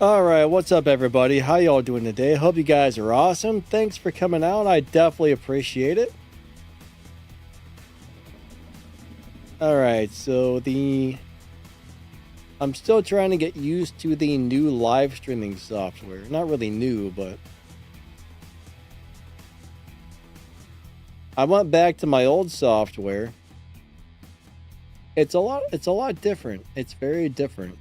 All right, what's up, everybody? How y'all doing today? Hope you guys are awesome. Thanks for coming out. I definitely appreciate it. All right, so I'm still trying to get used to the new live streaming software. Not really new, but I went back to my old software. It's a lot different. It's very different.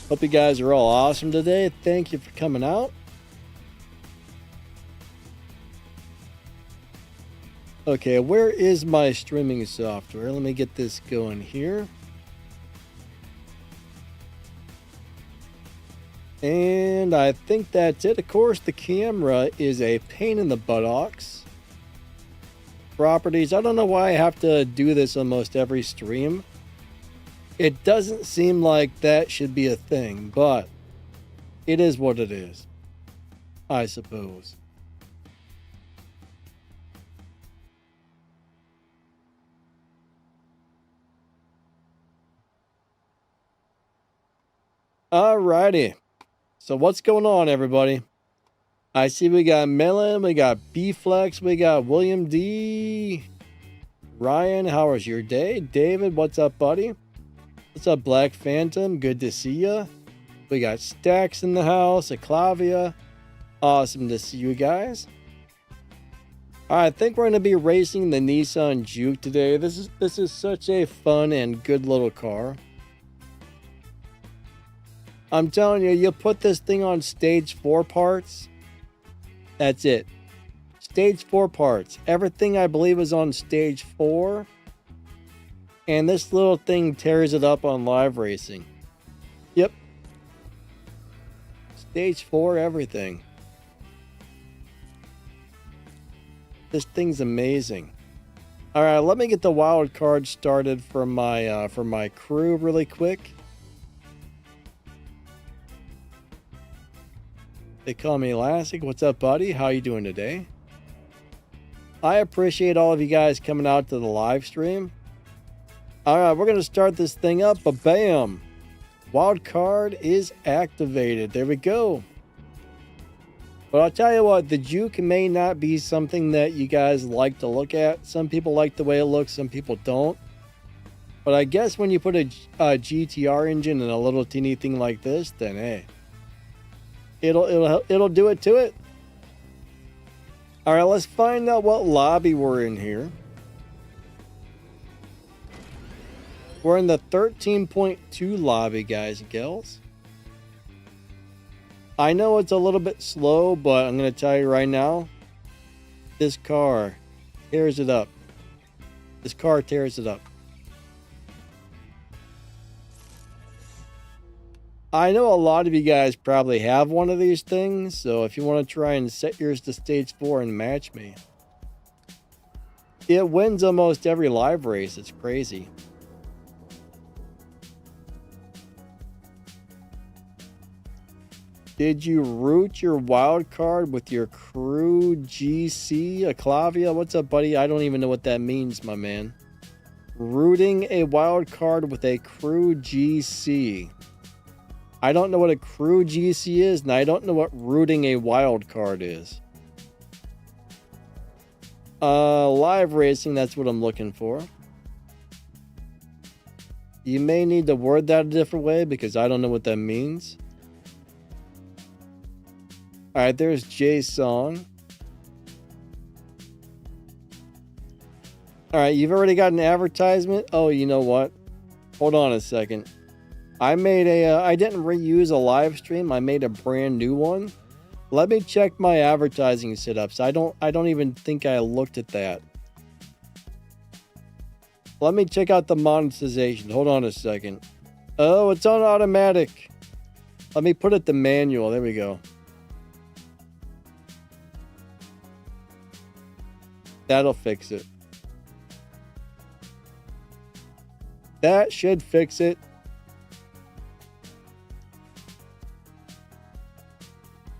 Hope you guys are all awesome today. Thank you for coming out. Okay, where is my streaming software? Let me get this going here. And I think that's it. Of course, the camera is a pain in the buttocks. Properties. I don't know why I have to do this almost every stream. It doesn't seem like that should be a thing, but it is what it is, I suppose. Alrighty. So what's going on, everybody? I see we got Melon, we got B-Flex, we got William D. Ryan, how was your day? David, what's up, buddy? What's up, Black Phantom? Good to see ya. We got Stacks in the house, Aclavia. Awesome to see you guys. I think we're going to be racing the Nissan Juke today. This is such a fun and good little car. I'm telling you, you put this thing on stage 4 parts. That's it. Stage 4 parts. Everything I believe is on stage 4. And this little thing tears it up on live racing. Yep. Stage 4, everything. This thing's amazing. All right, let me get the wild card started for my crew really quick. They call me Elastic. What's up, buddy? How you doing today? I appreciate all of you guys coming out to the live stream. All right, we're going to start this thing up, but bam, wild card is activated. There we go. But I'll tell you what, the Juke may not be something that you guys like to look at. Some people like the way it looks, some people don't. But I guess when you put a GTR engine in a little teeny thing like this, then hey, it'll do it to it. All right, let's find out what lobby we're in here. We're in the 13.2 lobby, guys and gals. I know it's a little bit slow, but I'm going to tell you right now, this car tears it up. This car tears it up. I know a lot of you guys probably have one of these things, so if you want to try and set yours to stage 4 and match me. It wins almost every live race. It's crazy. Did you root your wild card with your crew GC? Aclavia, what's up, buddy? I don't even know what that means, my man. Rooting a wild card with a crew GC. I don't know what a crew GC is, and I don't know what rooting a wild card is. Live racing, that's what I'm looking for. You may need to word that a different way because I don't know what that means. Alright, there's Jason. Alright, you've already got an advertisement? Oh, you know what? Hold on a second. I made I didn't reuse a live stream. I made a brand new one. Let me check my advertising setups. I don't even think I looked at that. Let me check out the monetization. Hold on a second. Oh, it's on automatic. Let me put it to manual. There we go. That'll fix it. That should fix it.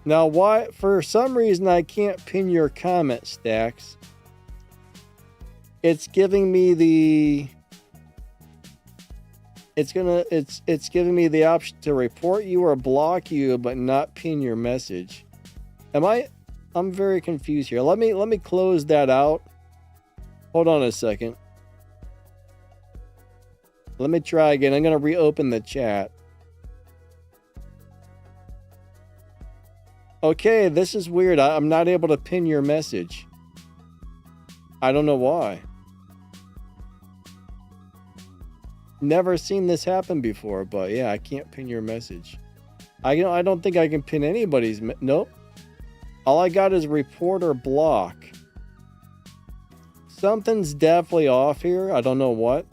Now, why? For some reason, I can't pin your comment, Stacks. It's giving me the. It's giving me the option to report you or block you, but not pin your message. I'm very confused here. Let me close that out. Hold on a second. Let me try again. I'm gonna reopen the chat. Okay, this is weird. I'm not able to pin your message. I don't know why. Never seen this happen before, but yeah, I can't pin your message. I don't think I can pin anybody's. Nope. All I got is report or block. Something's definitely off here. I don't know what.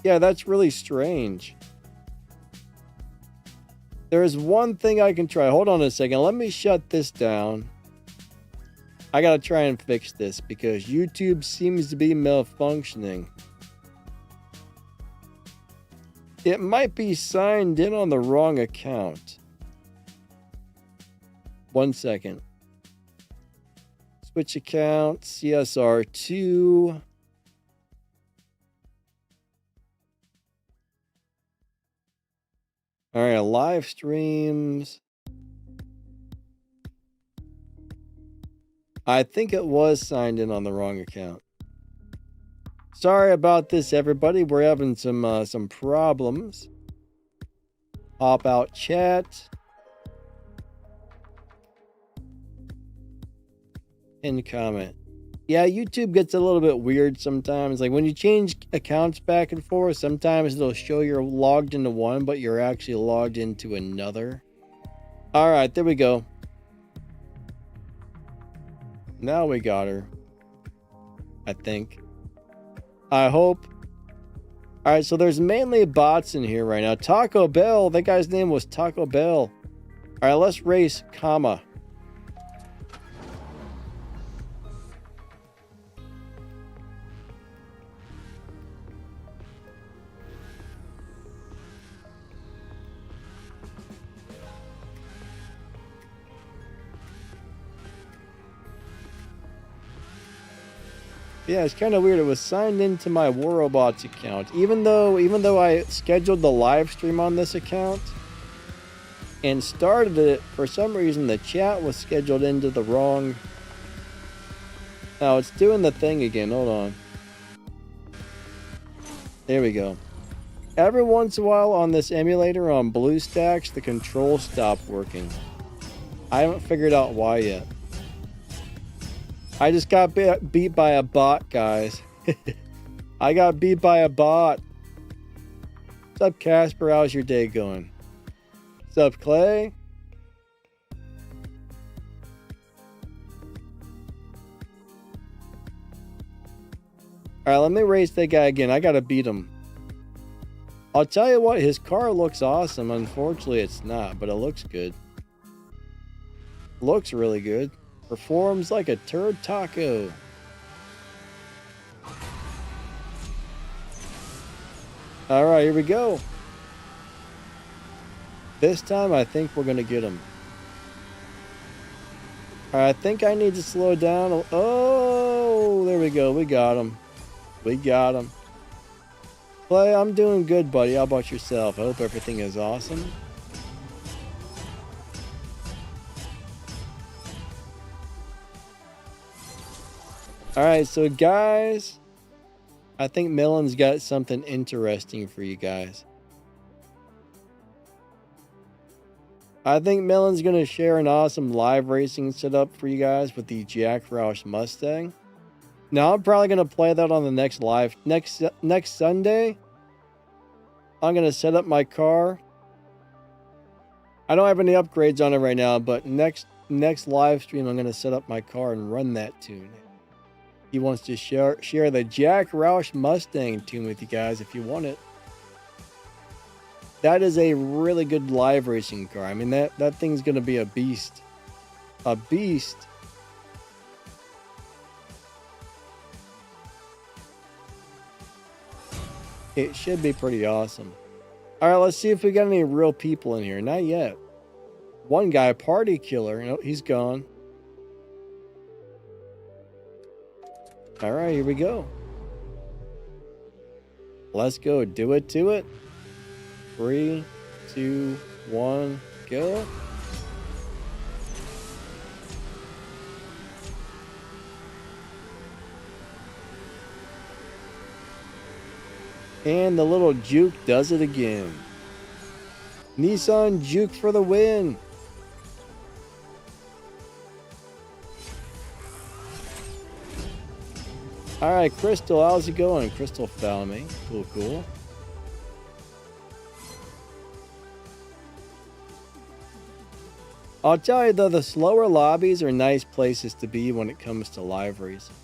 Yeah, that's really strange. There's one thing I can try. Hold on a second. Let me shut this down. I gotta try and fix this because YouTube seems to be malfunctioning. It might be signed in on the wrong account. 1 second. Switch account, CSR2. All right, live streams. I think it was signed in on the wrong account. Sorry about this, everybody. We're having some problems. Pop out chat. Pin comment. Yeah, YouTube gets a little bit weird sometimes. Like when you change accounts back and forth, sometimes it'll show you're logged into one, but you're actually logged into another. All right, there we go. Now we got her. I think. I hope. All right, so there's mainly bots in here right now. Taco Bell. That guy's name was Taco Bell. All right, let's race, comma. Yeah, it's kind of weird. It was signed into my WarRobots account. Even though I scheduled the live stream on this account and started it, for some reason the chat was scheduled into the wrong. Now it's doing the thing again. Hold on. There we go. Every once in a while on this emulator on BlueStacks, the controls stop working. I haven't figured out why yet. I just got beat by a bot, guys. I got beat by a bot. What's up, Casper? How's your day going? What's up, Clay? Alright, let me race that guy again. I gotta beat him. I'll tell you what, his car looks awesome. Unfortunately, it's not, but it looks good. Looks really good. Performs like a turd taco. All right, here we go. This time, I think we're going to get him. I think I need to slow down. Oh, there we go. We got him. We got him. Clay, I'm doing good, buddy. How about yourself? I hope everything is awesome. Alright, so guys, I think Melon's got something interesting for you guys. I think Melon's going to share an awesome live racing setup for you guys with the Jack Roush Mustang. Now, I'm probably going to play that on the next live. Next Sunday, I'm going to set up my car. I don't have any upgrades on it right now, but next live stream, I'm going to set up my car and run that tune. He wants to share the Jack Roush Mustang tune with you guys if you want it. That is a really good live racing car. I mean, that thing's going to be a beast. A beast. It should be pretty awesome. All right, let's see if we got any real people in here. Not yet. One guy, Party Killer. No, he's gone. All right, here we go. Let's go. Do it to it. 3, 2, 1, go. And the little juke does it again. Nissan Juke for the win. All right, Crystal, how's it going? Crystal found me. Cool, cool. I'll tell you though, the slower lobbies are nice places to be when it comes to live racing.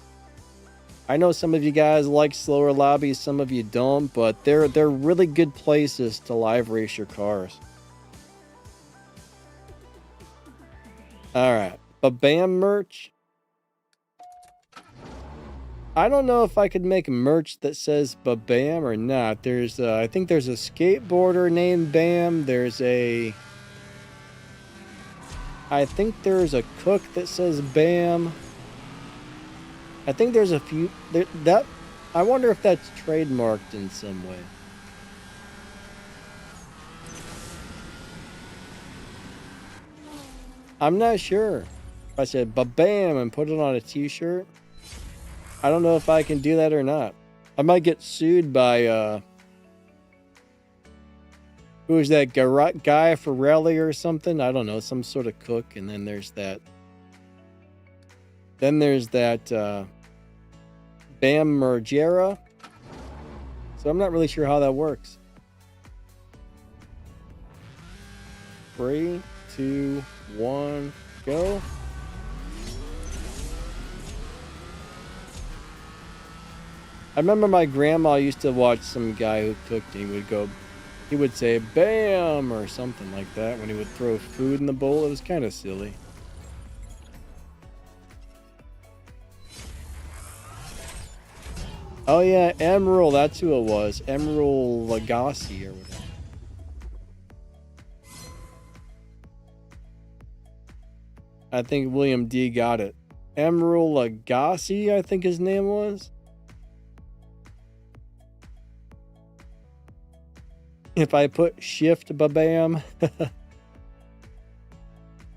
I know some of you guys like slower lobbies, some of you don't, but they're really good places to live race your cars. All right, Babam merch. I don't know if I could make merch that says Babam or not. There's, I think there's a skateboarder named Bam. I think there's a cook that says Bam. I think there's a few I wonder if that's trademarked in some way. I'm not sure. If I said Babam and put it on a t-shirt, I don't know if I can do that or not. I might get sued by who is that guy Ferrelli or something? I don't know, some sort of cook. And then there's that. Bam Margera. So I'm not really sure how that works. 3, 2, 1, go. I remember my grandma used to watch some guy who cooked and he would say bam or something like that when he would throw food in the bowl. It was kind of silly. Oh yeah, Emerald, that's who it was. Emerald Lagasse or whatever. I think William D got it. Emerald Lagasse, I think his name was. If I put shift Babam,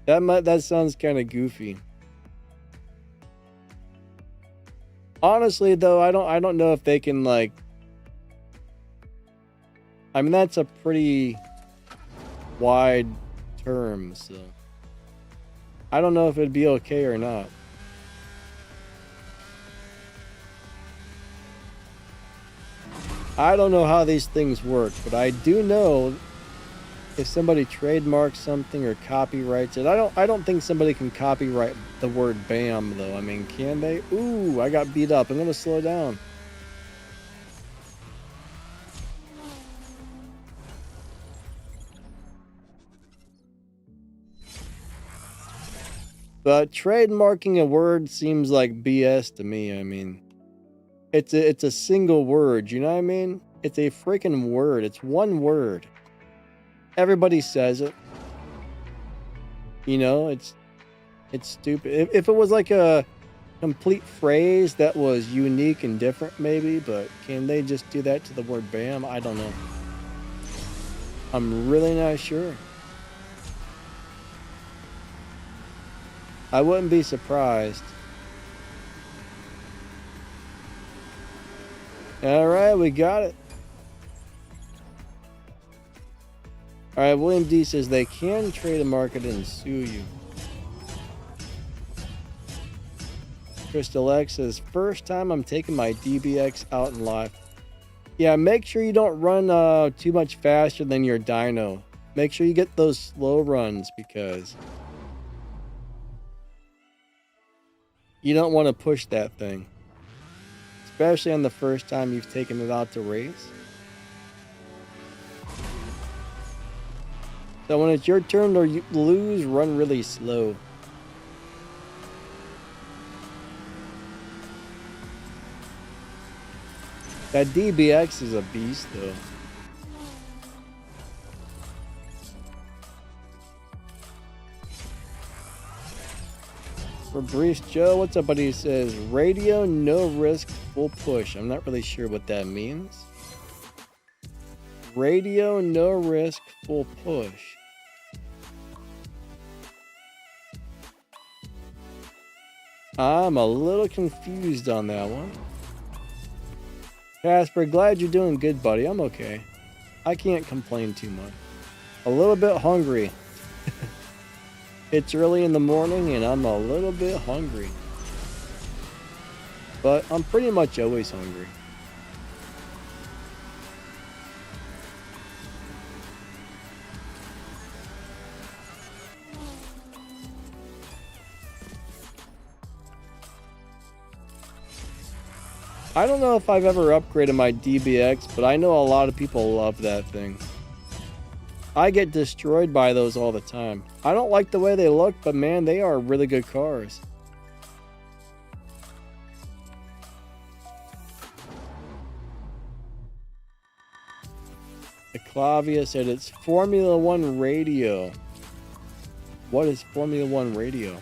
that sounds kind of goofy. Honestly, though, I don't know if they can, like, I mean, that's a pretty wide term, so I don't know if it'd be okay or not. I don't know how these things work, but I do know if somebody trademarks something or copyrights it. I don't think somebody can copyright the word BAM though. I mean, can they? Ooh, I got beat up. I'm gonna slow down. But trademarking a word seems like BS to me. I mean, it's a single word, you know what I mean? It's a freaking word. It's one word. Everybody says it. You know, it's stupid. If it was like a complete phrase that was unique and different, maybe, but can they just do that to the word BAM? I don't know. I'm really not sure. I wouldn't be surprised. All right, we got it. All right, William D says they can trademark it and sue you. Crystal X says, first time I'm taking my DBX out in live. Yeah, make sure you don't run too much faster than your dyno. Make sure you get those slow runs because you don't want to push that thing. Especially on the first time you've taken it out to race. So when it's your turn to lose, run really slow. That DBX is a beast, though. Fabrice Joe, what's up, buddy? He says, radio, no risk, full push. I'm not really sure what that means. Radio, no risk, full push. I'm a little confused on that one. Casper, glad you're doing good, buddy. I'm okay. I can't complain too much. A little bit hungry. It's early in the morning and I'm a little bit hungry. But I'm pretty much always hungry. I don't know if I've ever upgraded my DBX, but I know a lot of people love that thing. I get destroyed by those all the time. I don't like the way they look, but man, they are really good cars. Eclavia said it's Formula One radio. What is Formula One radio?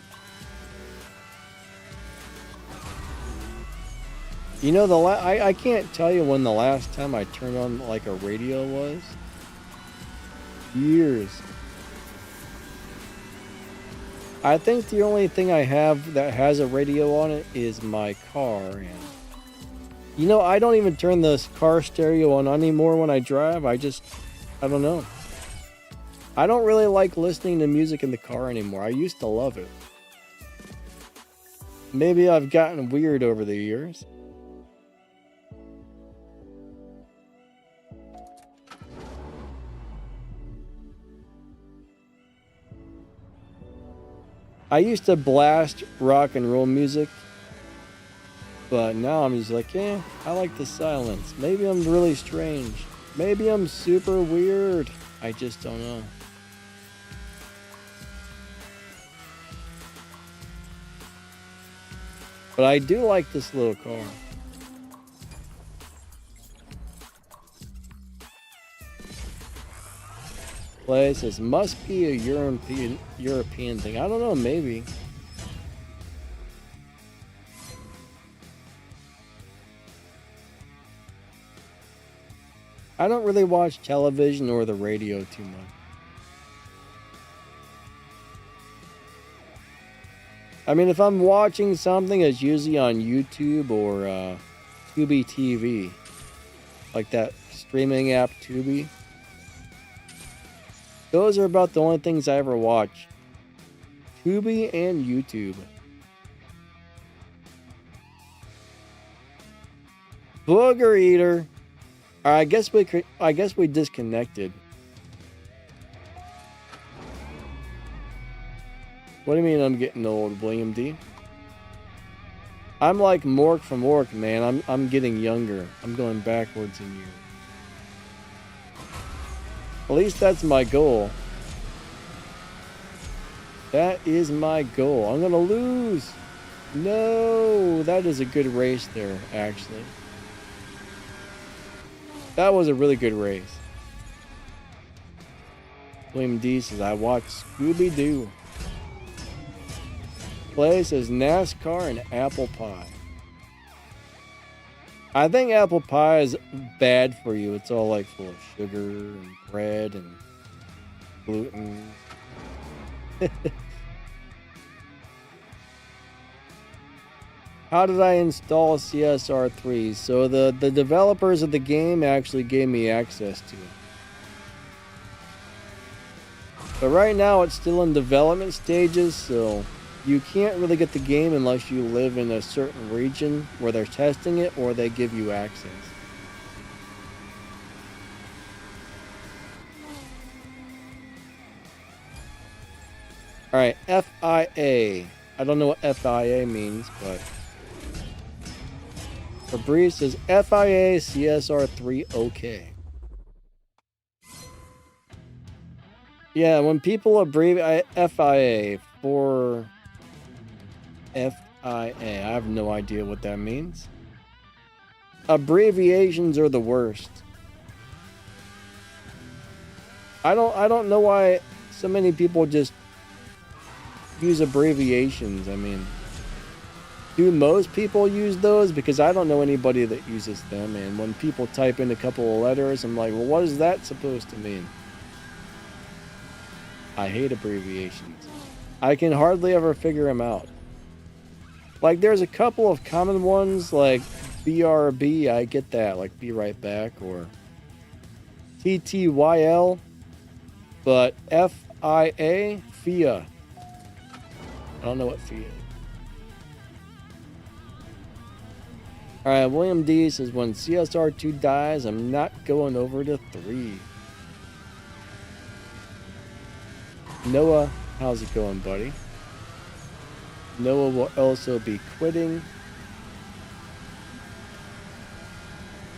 You know, I can't tell you when the last time I turned on like a radio was. Years. I think the only thing I have that has a radio on it is my car. And you know, I don't even turn the car stereo on anymore when I drive. I don't know. I don't really like listening to music in the car anymore. I used to love it. Maybe I've gotten weird over the years. I used to blast rock and roll music, but now I'm just like, I like the silence. Maybe I'm really strange. Maybe I'm super weird. I just don't know. But I do like this little car. Places must be a European thing. I don't know, maybe. I don't really watch television or the radio too much. I mean, if I'm watching something, it's usually on YouTube or Tubi TV, like that streaming app Tubi. Those are about the only things I ever watch. Tubi and YouTube. Booger Eater. I guess we disconnected. What do you mean I'm getting old, William D? I'm like Mork from Ork, man. I'm getting younger. I'm going backwards in years. At least that's my goal. That is my goal. I'm gonna lose. No, that is a good race there, actually. That was a really good race. William D says, I watch Scooby-Doo. Clay says NASCAR and apple pie. I think apple pie is bad for you. It's all like full of sugar and bread and gluten. How did I install CSR3? So the developers of the game actually gave me access to it. But right now it's still in development stages, so you can't really get the game unless you live in a certain region where they're testing it or they give you access. Alright, FIA. I don't know what FIA means, but Fabrice says FIA CSR3 OK. Yeah, when people abbreviate FIA for FIA, I have no idea what that means. Abbreviations are the worst. I don't know why so many people just use abbreviations. I mean, do most people use those? Because I don't know anybody that uses them, and when people type in a couple of letters, I'm like, well, what is that supposed to mean? I hate abbreviations. I can hardly ever figure them out. Like, there's a couple of common ones, like BRB, I get that, like be right back, or TTYL, but FIA, FIA. I don't know what FIA is. Alright, William D says, when CSR2 dies, I'm not going over to 3. Noah, how's it going, buddy? Noah will also be quitting.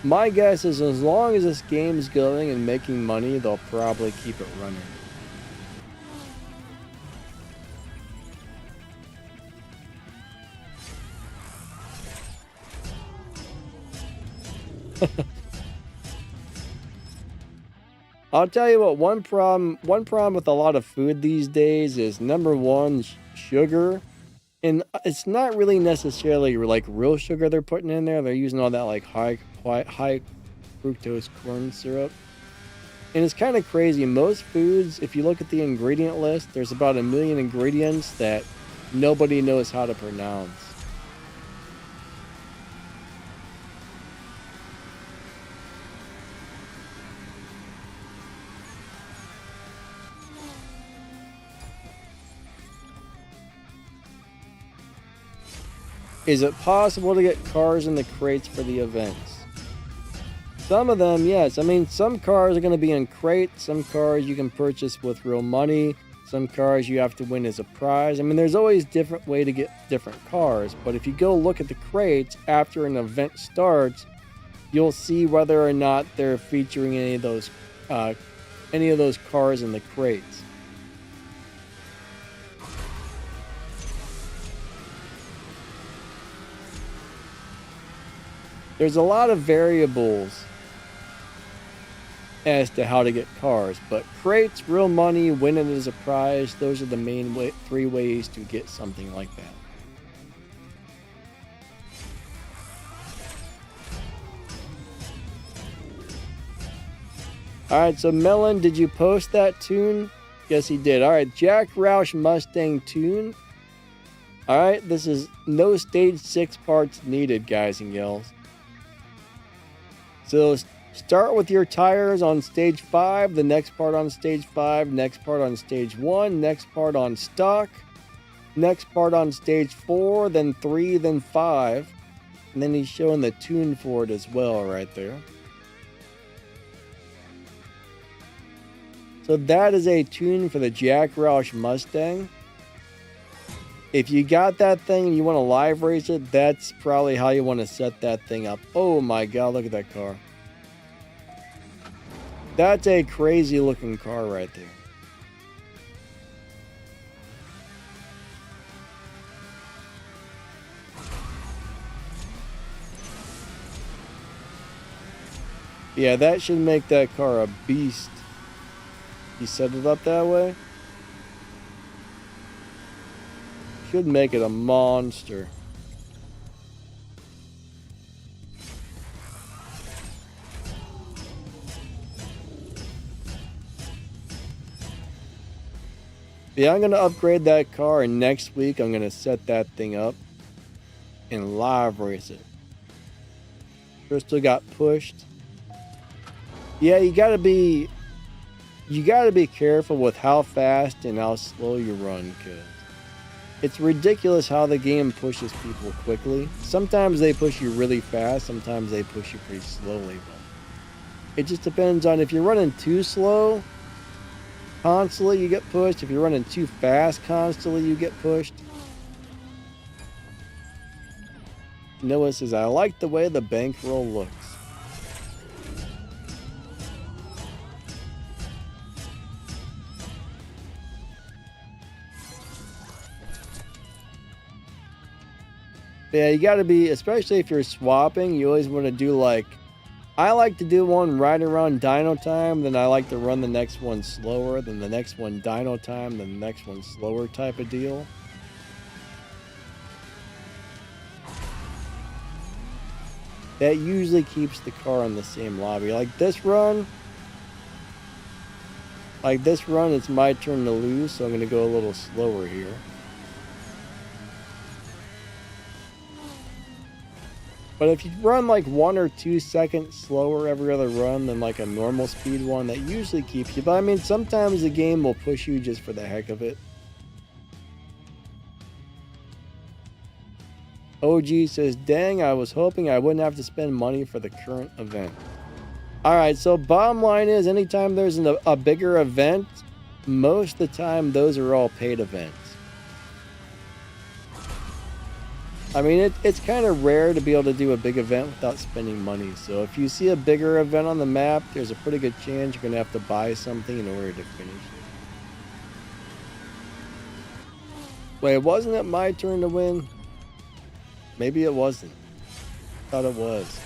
My guess is as long as this game's going and making money, they'll probably keep it running. I'll tell you what, one problem with a lot of food these days is, number one, sugar. And it's not really necessarily like real sugar they're putting in there. They're using all that like high fructose corn syrup. And it's kind of crazy. Most foods, if you look at the ingredient list, there's about 1 million ingredients that nobody knows how to pronounce. Is it possible to get cars in the crates for the events? Some of them, yes. I mean, some cars are going to be in crates. Some cars you can purchase with real money. Some cars you have to win as a prize. I mean, there's always different way to get different cars. But if you go look at the crates after an event starts, you'll see whether or not they're featuring any of those cars in the crates. There's a lot of variables as to how to get cars, but crates, real money, winning as a prize, those are the main 3 ways to get something like that. Alright, so Melon, did you post that tune? Yes, he did. Alright, Jack Roush Mustang tune. Alright, this is no stage 6 parts needed, guys and gals. So start with your tires on stage 5, the next part on stage 5, next part on stage 1, next part on stock, next part on stage 4, then 3, then 5. And then he's showing the tune for it as well right there. So that is a tune for the Jack Roush Mustang. If you got that thing and you want to live race it, that's probably how you want to set that thing up. Oh my god, look at that car. That's a crazy looking car right there. Yeah, that should make that car a beast. You set it up that way. Should make it a monster. Yeah, I'm going to upgrade that car, and next week I'm going to set that thing up and live race it. Crystal got pushed. Yeah, you got to be careful with how fast and how slow you run, because it's ridiculous how the game pushes people quickly. Sometimes they push you really fast, sometimes they push you pretty slowly. But it just depends on if you're running too slow. Constantly you get pushed. If you're running too fast, constantly you get pushed. Noah says, I like the way the bankroll looks. Yeah, you gotta be, especially if you're swapping, you always want to do like, I like to do one right around dyno time, then I like to run the next one slower, then the next one dyno time, then the next one slower type of deal. That usually keeps the car in the same lobby. Like this run, it's my turn to lose, so I'm going to go a little slower here. But if you run like 1 or 2 seconds slower every other run than like a normal speed one, that usually keeps you. But I mean, sometimes the game will push you just for the heck of it. OG says, dang, I was hoping I wouldn't have to spend money for the current event. Alright, so bottom line is, anytime there's a bigger event, most of the time those are all paid events. I mean, it's kind of rare to be able to do a big event without spending money. So if you see a bigger event on the map, there's a pretty good chance you're going to have to buy something in order to finish it. Wait, wasn't it my turn to win? Maybe it wasn't. I thought it was.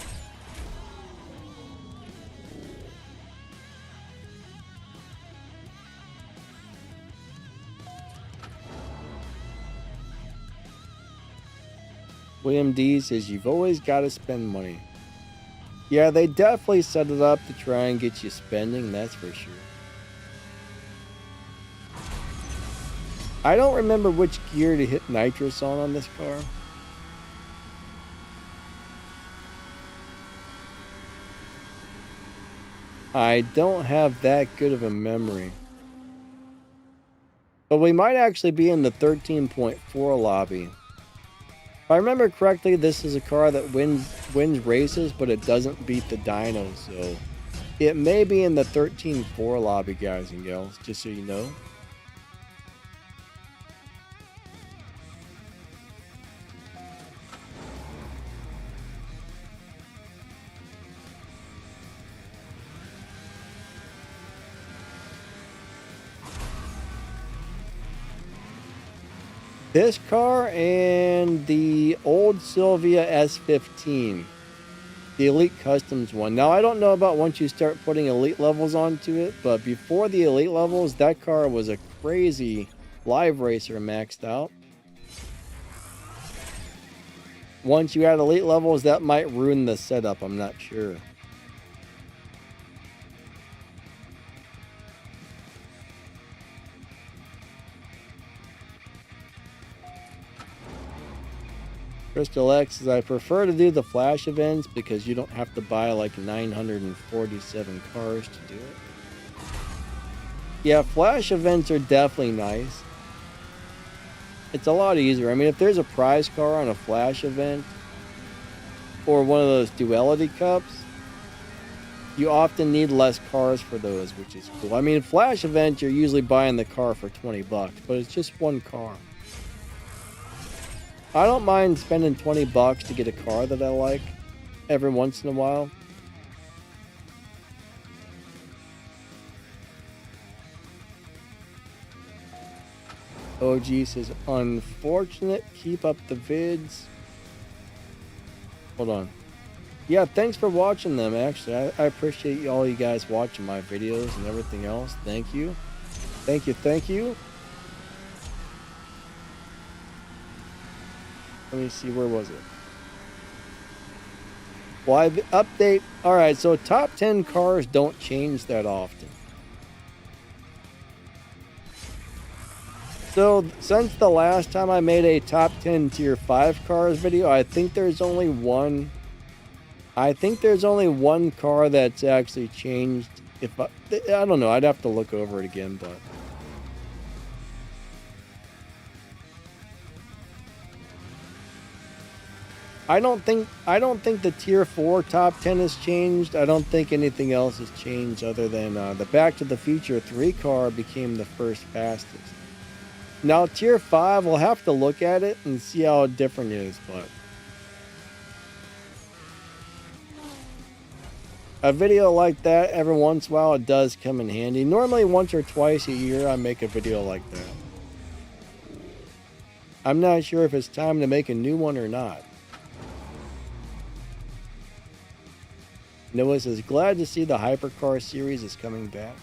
William D says, you've always got to spend money. Yeah, they definitely set it up to try and get you spending, that's for sure. I don't remember which gear to hit nitrous on this car. I don't have that good of a memory. But we might actually be in the 13.4 lobby. If I remember correctly, this is a car that wins races, but it doesn't beat the dyno, so it may be in the 13.4 lobby, guys and gals, just so you know. This car and the old Sylvia S15, the Elite Customs one. Now, I don't know about once you start putting Elite levels onto it, but before the Elite levels, that car was a crazy live racer maxed out. Once you add Elite levels, that might ruin the setup, I'm not sure. Crystal X says, I prefer to do the flash events because you don't have to buy like 947 cars to do it. Yeah, flash events are definitely nice. It's a lot easier. I mean, if there's a prize car on a flash event or one of those duality cups, you often need less cars for those, which is cool. I mean, flash events, you're usually buying the car for 20 bucks, but it's just one car. I don't mind spending 20 bucks to get a car that I like every once in a while. OG says, unfortunate, keep up the vids. Hold on. Yeah, thanks for watching them, actually. I appreciate all you guys watching my videos and everything else. Thank you. Thank you, thank you. Let me see, where was it? Well, update. All right, so top 10 cars don't change that often. So since the last time I made a top 10 tier 5 cars video, I think there's only one car that's actually changed. If I don't know, I'd have to look over it again, but I don't think the tier 4 top 10 has changed. I don't think anything else has changed other than the Back to the Future 3 car became the first fastest. Now tier 5, we'll have to look at it and see how different it is, but a video like that every once in a while, it does come in handy. Normally once or twice a year I make a video like that. I'm not sure if it's time to make a new one or not. Noah says, glad to see the Hypercar series is coming back.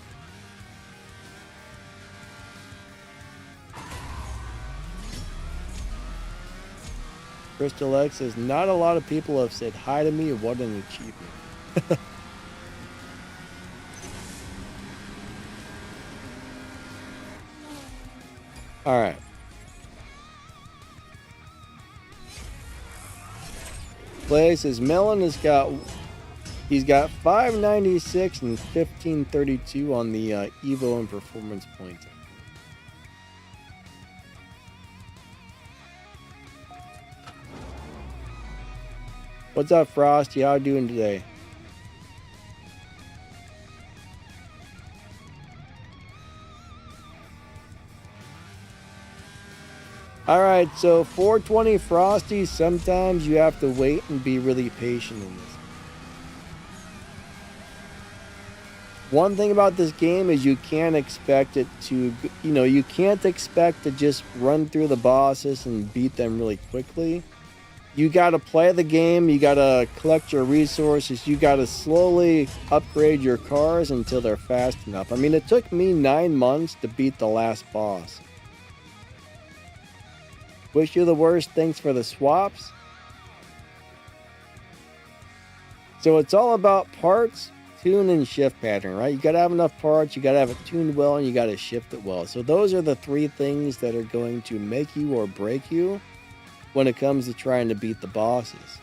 Crystal X says, not a lot of people have said hi to me. What an achievement. All right. Clay says, Melon he's got 596 and 1532 on the Evo and performance points. What's up, Frosty? How you doing today? All right, so 420 Frosty, sometimes you have to wait and be really patient in this. One thing about this game is you can't expect it to, you can't expect to just run through the bosses and beat them really quickly. You got to play the game, you got to collect your resources, you got to slowly upgrade your cars until they're fast enough. I mean, it took me 9 months to beat the last boss. Wish you the worst, thanks for the swaps. So it's all about parts, tune, and shift pattern, right? You got to have enough parts, you got to have it tuned well, and you got to shift it well. So those are the 3 things that are going to make you or break you when it comes to trying to beat the bosses.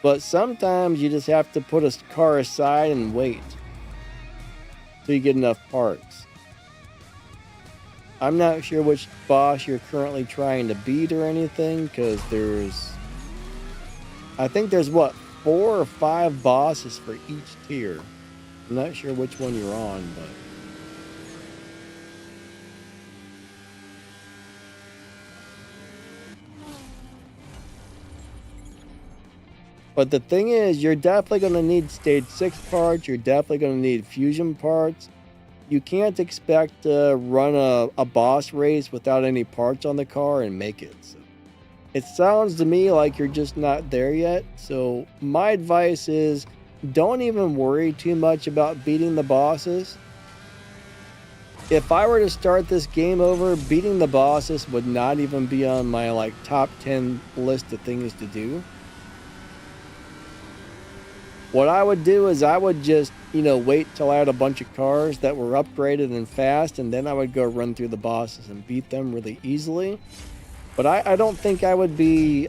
But sometimes you just have to put a car aside and wait till you get enough parts. I'm not sure which boss you're currently trying to beat or anything, because I think there's 4 or 5 bosses for each tier. I'm not sure which one you're on, but the thing is, you're definitely going to need stage 6 parts. You're definitely going to need fusion parts. You can't expect to run a boss race without any parts on the car and make it. So it sounds to me like you're just not there yet. So my advice is, don't even worry too much about beating the bosses. If I were to start this game over, beating the bosses would not even be on my top 10 list of things to do. What I would do is I would just, wait till I had a bunch of cars that were upgraded and fast, and then I would go run through the bosses and beat them really easily. But I don't think I would be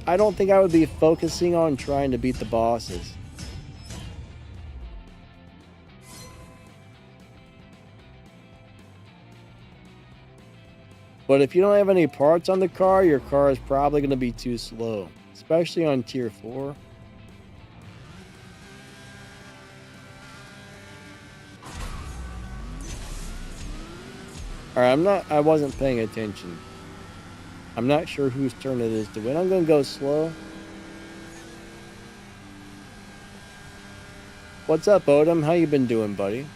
focusing on trying to beat the bosses. But if you don't have any parts on the car, your car is probably going to be too slow, especially on tier 4. Alright, I wasn't paying attention. I'm not sure whose turn it is to win. I'm going to go slow. What's up, Odom? How you been doing, buddy?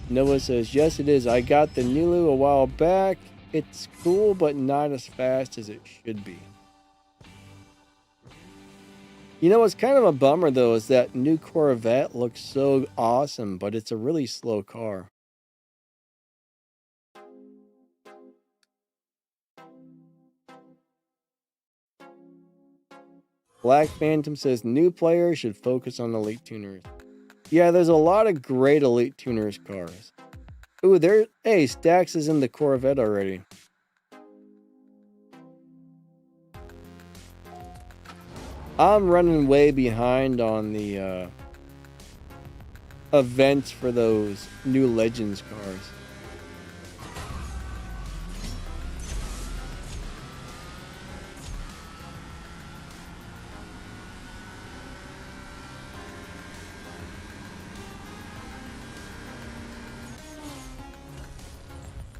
Noah says, yes, it is. I got the Nilu a while back. It's cool, but not as fast as it should be. You know what's kind of a bummer though is that new Corvette looks so awesome, but it's a really slow car. Black Phantom says new players should focus on elite tuners. Yeah, there's a lot of great elite tuners cars. Ooh, hey, Stax is in the Corvette already. I'm running way behind on the events for those new Legends cars.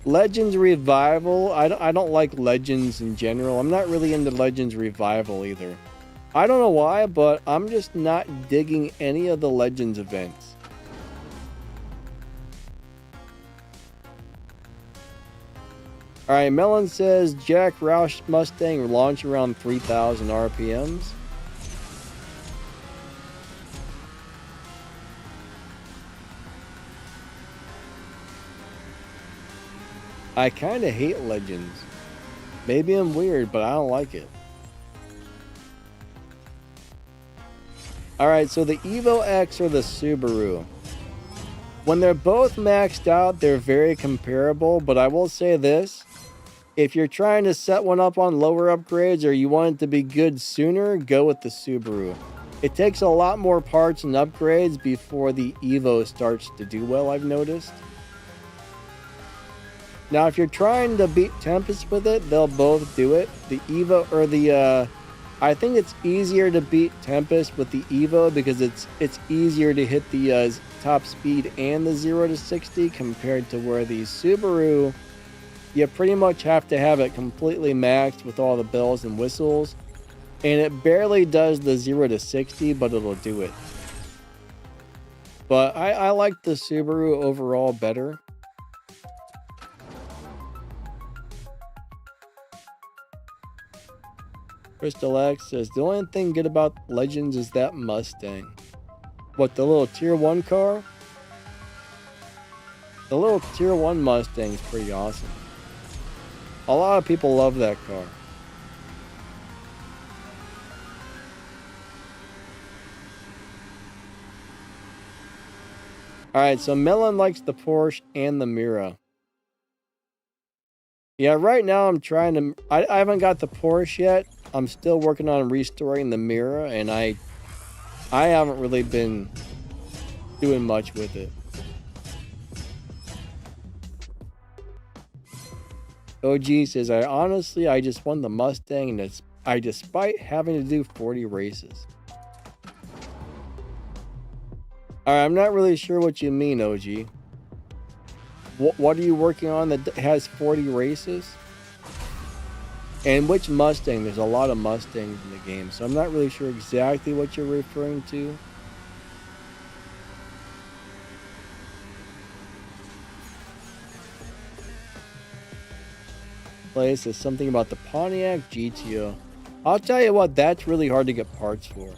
Legends Revival, I don't like Legends in general. I'm not really into Legends Revival either. I don't know why, but I'm just not digging any of the Legends events. Alright, Melon says Jack Roush Mustang launch around 3,000 RPMs. I kind of hate Legends. Maybe I'm weird, but I don't like it. Alright, so the Evo X or the Subaru. When they're both maxed out, they're very comparable, but I will say this. If you're trying to set one up on lower upgrades or you want it to be good sooner, go with the Subaru. It takes a lot more parts and upgrades before the Evo starts to do well, I've noticed. Now, if you're trying to beat Tempest with it, they'll both do it. The Evo or the I think it's easier to beat Tempest with the Evo because it's easier to hit the top speed and the 0 to 60 compared to where the Subaru, you pretty much have to have it completely maxed with all the bells and whistles, and it barely does the 0 to 60, but it'll do it. But I like the Subaru overall better. Crystal X says, the only thing good about Legends is that Mustang. What, the little tier 1 car? The little tier 1 Mustang is pretty awesome. A lot of people love that car. Alright, so Melon likes the Porsche and the Mira. Yeah, right now I'm trying to... I haven't got the Porsche yet. I'm still working on restoring the Mira, and I haven't really been doing much with it. OG says, I just won the Mustang, and despite having to do 40 races. Alright, I'm not really sure what you mean, OG. What are you working on that has 40 races? And which Mustang? There's a lot of Mustangs in the game, so I'm not really sure exactly what you're referring to. Play says something about the Pontiac GTO. I'll tell you what, that's really hard to get parts for.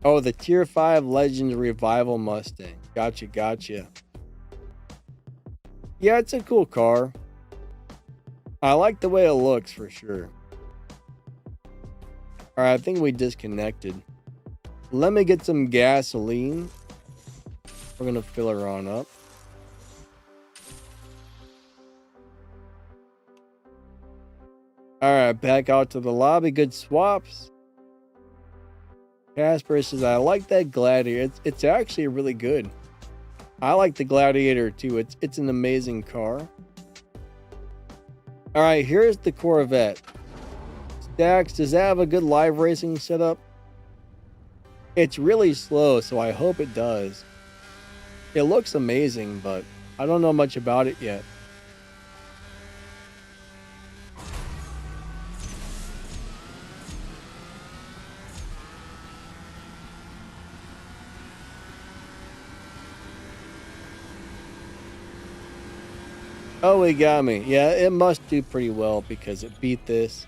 Oh, the Tier 5 Legends Revival Mustang. Gotcha. Yeah, it's a cool car. I like the way it looks for sure. Alright, I think we disconnected. Let me get some gasoline. We're gonna fill her on up. Alright, back out to the lobby. Good swaps. Casper says, I like that Gladiator. It's actually really good. I like the Gladiator too. It's an amazing car. Alright, here's the Corvette. Stax, does that have a good live racing setup? It's really slow, so I hope it does. It looks amazing, but I don't know much about it yet. Oh, it got me. Yeah, it must do pretty well because it beat this.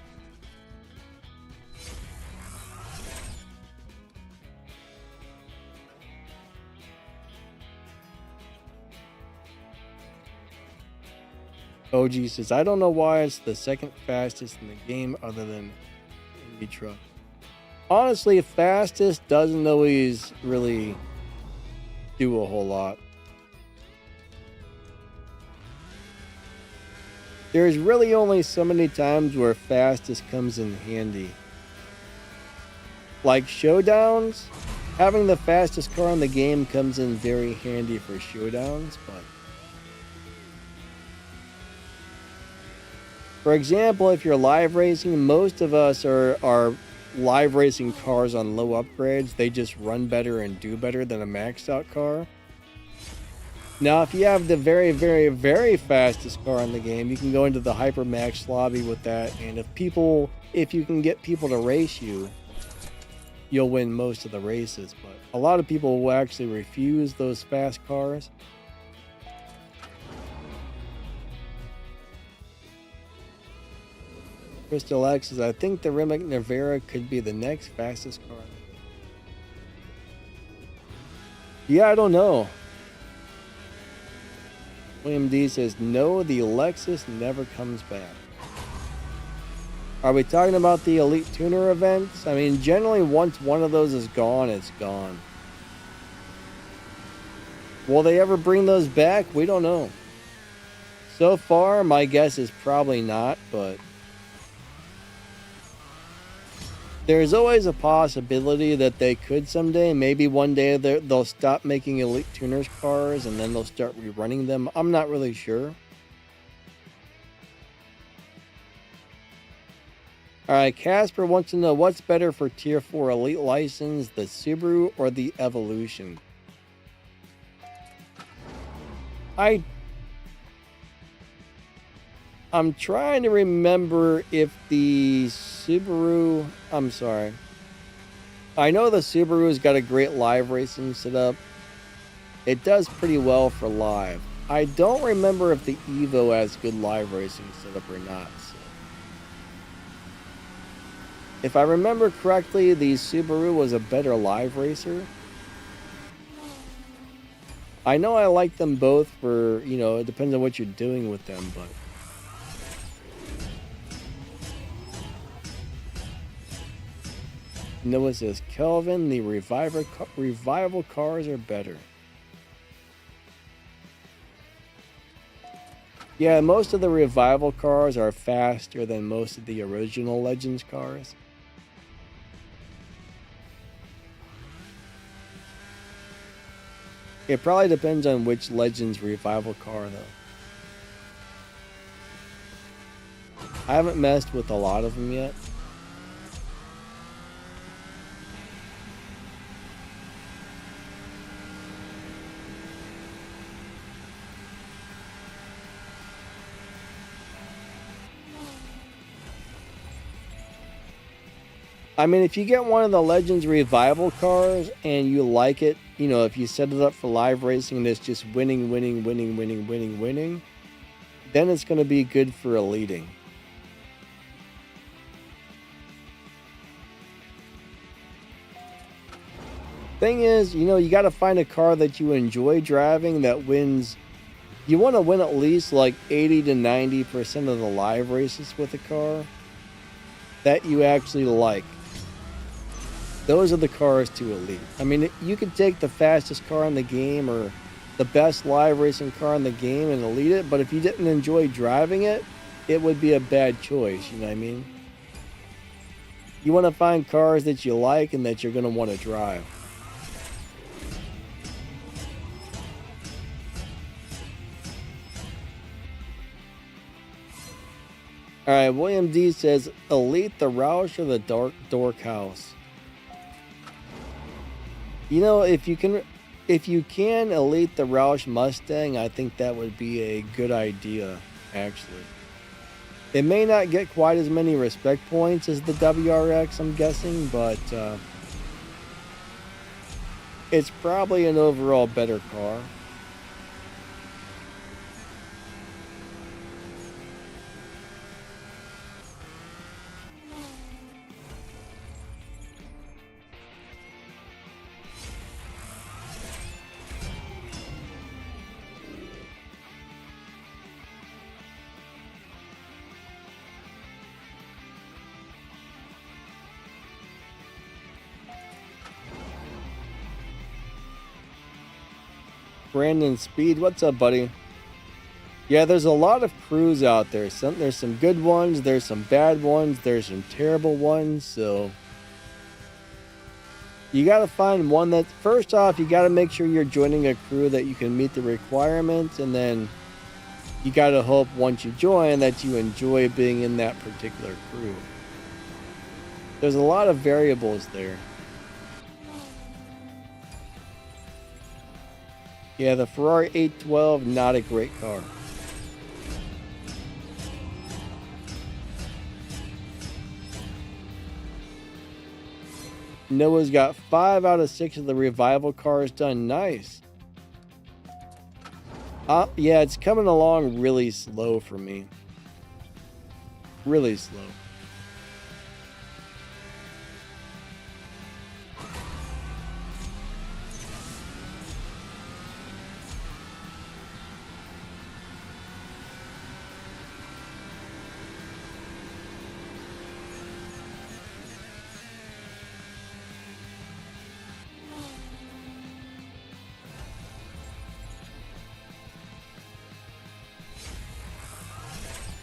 OG says, I don't know why it's the second fastest in the game other than Nitro. Honestly, fastest doesn't always really do a whole lot. There's really only so many times where fastest comes in handy. Like showdowns, having the fastest car in the game comes in very handy for showdowns, but for example, if you're live racing, most of us are live racing cars on low upgrades. They just run better and do better than a maxed out car. Now, if you have the very, very, very fastest car in the game, you can go into the Hypermax lobby with that, and if you can get people to race you, you'll win most of the races. But a lot of people will actually refuse those fast cars. Crystal X says, I think the Rimac Nevera could be the next fastest car. Yeah, I don't know. William D says, no, the Lexus never comes back. Are we talking about the Elite Tuner events? I mean, generally, once one of those is gone, it's gone. Will they ever bring those back? We don't know. So far, my guess is probably not, but there's always a possibility that they could someday. Maybe one day they'll stop making Elite Tuners cars and then they'll start rerunning them. I'm not really sure. Alright, Casper wants to know what's better for Tier 4 Elite license, the Subaru or the Evolution? I'm trying to remember if the Subaru... I'm sorry. I know the Subaru's got a great live racing setup. It does pretty well for live. I don't remember if the Evo has good live racing setup or not. So. If I remember correctly, the Subaru was a better live racer. I know I like them both for, it depends on what you're doing with them, but... Noah says, Kelvin, the revival cars are better. Yeah, most of the revival cars are faster than most of the original Legends cars. It probably depends on which Legends revival car, though. I haven't messed with a lot of them yet. I mean, if you get one of the Legends revival cars and you like it, if you set it up for live racing and it's just winning, then it's going to be good for eliting. Thing is, you got to find a car that you enjoy driving that wins. You want to win at least like 80 to 90% of the live races with a car that you actually like. Those are the cars to elite. I mean, you could take the fastest car in the game or the best live racing car in the game and elite it, but if you didn't enjoy driving it, it would be a bad choice, you know what I mean? You want to find cars that you like and that you're going to want to drive. Alright, William D says, elite the Roush or the Dork House? If you can elite the Roush Mustang, I think that would be a good idea, actually. It may not get quite as many respect points as the WRX, I'm guessing, but it's probably an overall better car. Brandon Speed. What's up, buddy? Yeah, there's a lot of crews out there. There's some good ones, there's some bad ones, there's some terrible ones, so you got to find one that, first off, you got to make sure you're joining a crew that you can meet the requirements, and then you got to hope once you join that you enjoy being in that particular crew. There's a lot of variables there. Yeah, the Ferrari 812, not a great car. Noah's got 5 out of 6 of the revival cars done. Nice. Yeah, it's coming along really slow for me. Really slow.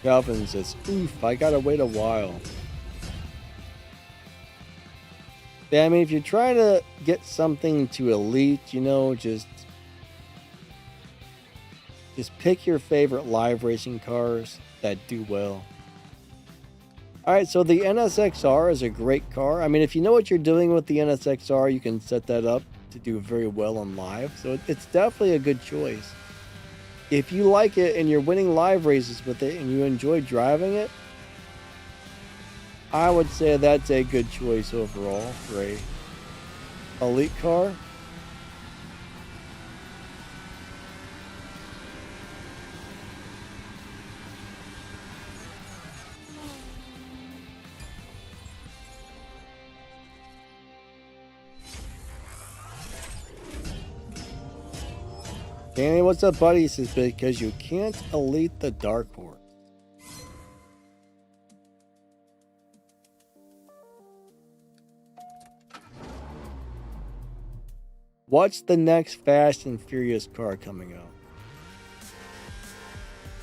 Calvin says, oof, I gotta wait a while. Yeah, I mean, if you're trying to get something to elite, you know, just pick your favorite live racing cars that do well. Alright, so the NSXR is a great car. I mean, if you know what you're doing with the NSXR, you can set that up to do very well on live. So it's definitely a good choice. If you like it and you're winning live races with it and you enjoy driving it, I would say that's a good choice overall for a elite car. Danny, what's up, buddy? He says, because you can't elite the Dark Horse. What's the next Fast and Furious car coming out?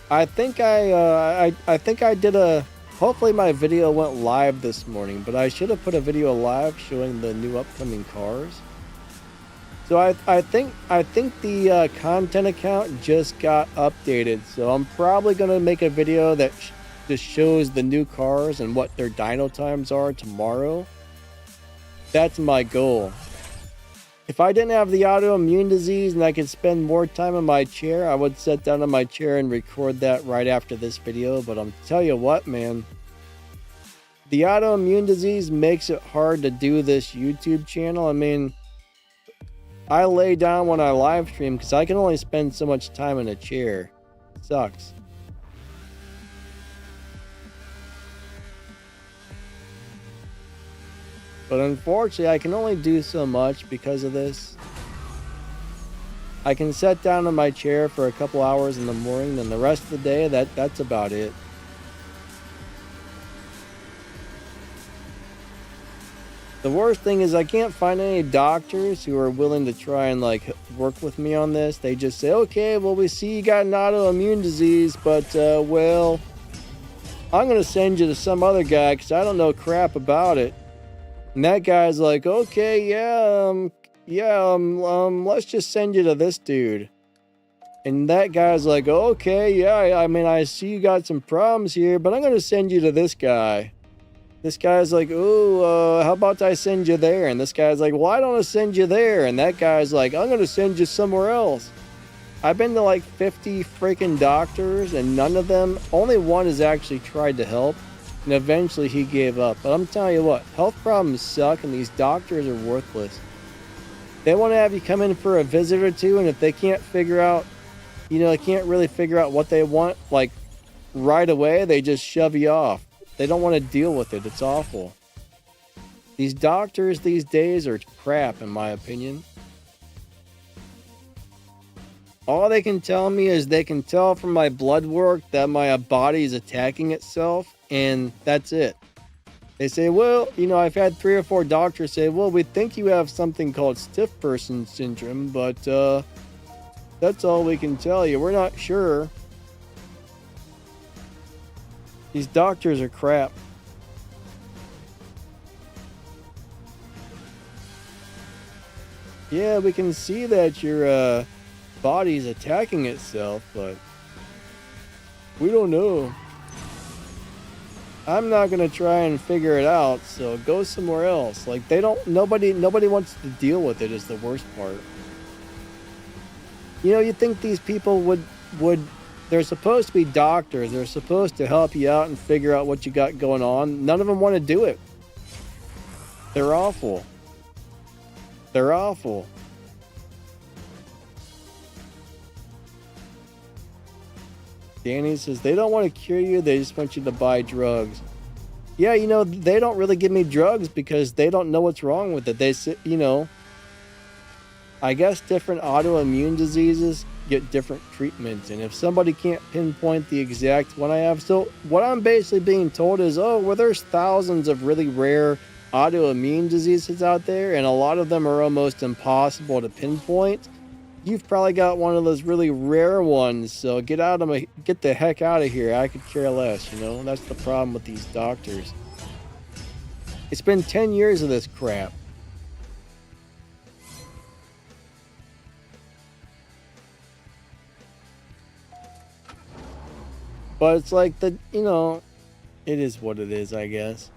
I think I did a. Hopefully my video went live this morning, but I should have put a video live showing the new upcoming cars. So I think the content account just got updated, so I'm probably gonna make a video that just shows the new cars and what their dyno times are tomorrow. That's my goal. If I didn't have the autoimmune disease and I could spend more time in my chair, I would sit down in my chair and record that right after this video. But I'm tell you what, man, the autoimmune disease makes it hard to do this YouTube channel. I mean, I lay down when I live stream because I can only spend so much time in a chair. It sucks. But unfortunately, I can only do so much because of this. I can sit down in my chair for a couple hours in the morning, and the rest of the day, that's about it. The worst thing is I can't find any doctors who are willing to try and like work with me on this. They just say, okay, well, we see you got an autoimmune disease, but well, I'm going to send you to some other guy because I don't know crap about it. And that guy's like, okay, let's just send you to this dude. And that guy's like, okay, yeah, I mean, I see you got some problems here, but I'm going to send you to this guy. This guy's like, oh, how about I send you there? And this guy's like, why don't I send you there? And that guy's like, I'm going to send you somewhere else. I've been to like 50 freaking doctors, and none of them, only one has actually tried to help. And eventually he gave up. But I'm telling you what, health problems suck, and these doctors are worthless. They want to have you come in for a visit or two, and if they can't figure out, you know, they can't really figure out what they want, like, right away, they just shove you off. They don't want to deal with it. It's awful. These doctors these days are crap, in my opinion. All they can tell me is they can tell from my blood work that my body is attacking itself, and that's it. They say, well, you know, I've had 3 or 4 doctors say, well, we think you have something called stiff person syndrome, but That's all we can tell you. We're not sure. These doctors are crap. Yeah, we can see that your body's attacking itself, but we don't know. I'm not gonna try and figure it out, so go somewhere else. Like, nobody wants to deal with it is the worst part. You know, you think these people would they're supposed to be doctors. They're supposed to help you out and figure out what you got going on. None of them want to do it. They're awful. They're awful. Danny says they don't want to cure you. They just want you to buy drugs. Yeah, you know, they don't really give me drugs because they don't know what's wrong with it. They say, you know, I guess different autoimmune diseases get different treatments. And if somebody can't pinpoint the exact one I have, so what I'm basically being told is, oh, well, there's thousands of really rare autoimmune diseases out there, and a lot of them are almost impossible to pinpoint. You've probably got one of those really rare ones, so get the heck out of here. I could care less, you know? That's the problem with these doctors. It's been 10 years of this crap. But it's like you know, it is what it is, I guess.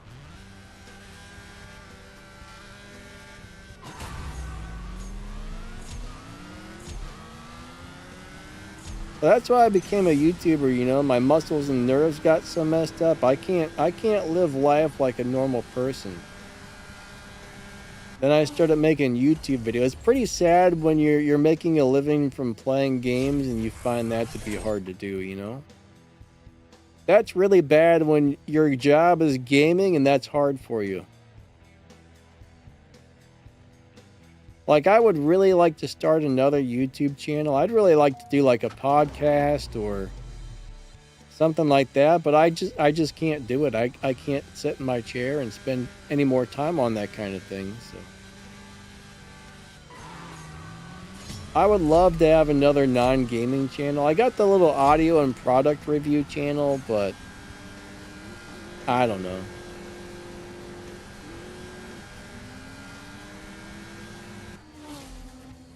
That's why I became a YouTuber, you know. My muscles and nerves got so messed up. I can't live life like a normal person. Then I started making YouTube videos. It's pretty sad when you're making a living from playing games and you find that to be hard to do, you know. That's really bad when your job is gaming and that's hard for you. Like, I would really like to start another YouTube channel. I'd really like to do like a podcast or something like that, but I just can't do it. I can't sit in my chair and spend any more time on that kind of thing. So I would love to have another non-gaming channel. I got the little audio and product review channel, but I don't know.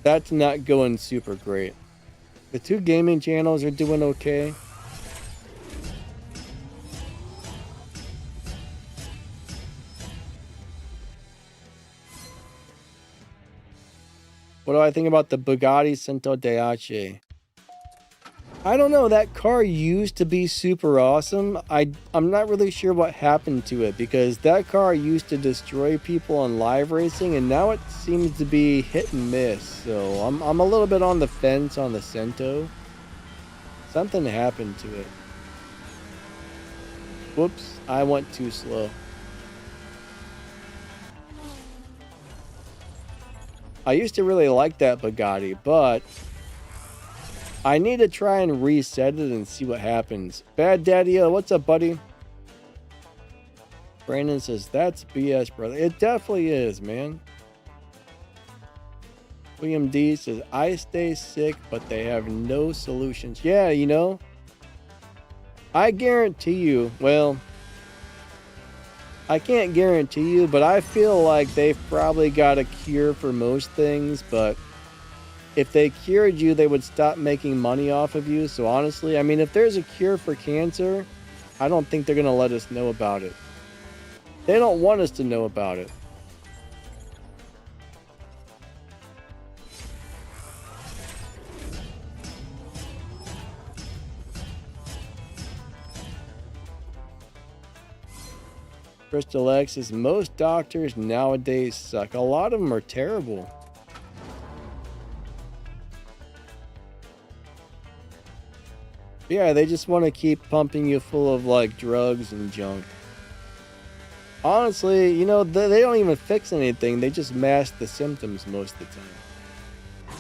That's not going super great. The two gaming channels are doing okay. What do I think about the Bugatti Cento Dace? I don't know, that car used to be super awesome. I'm not really sure what happened to it because that car used to destroy people on live racing and now it seems to be hit and miss. So I'm a little bit on the fence on the Cento. Something happened to it. Whoops, I went too slow. I used to really like that Bugatti, but I need to try and reset it and see what happens. Bad Daddy, what's up, buddy? Brandon says, that's BS, brother. It definitely is, man. William D says, I stay sick, but they have no solutions. Yeah, you know, I guarantee you, well, I can't guarantee you, but I feel like they've probably got a cure for most things, but if they cured you, they would stop making money off of you. So honestly, I mean, if there's a cure for cancer, I don't think they're going to let us know about it. They don't want us to know about it. Crystal X says, most doctors nowadays suck. A lot of them are terrible. Yeah, they just want to keep pumping you full of like drugs and junk. Honestly, you know, they don't even fix anything. They just mask the symptoms most of the time.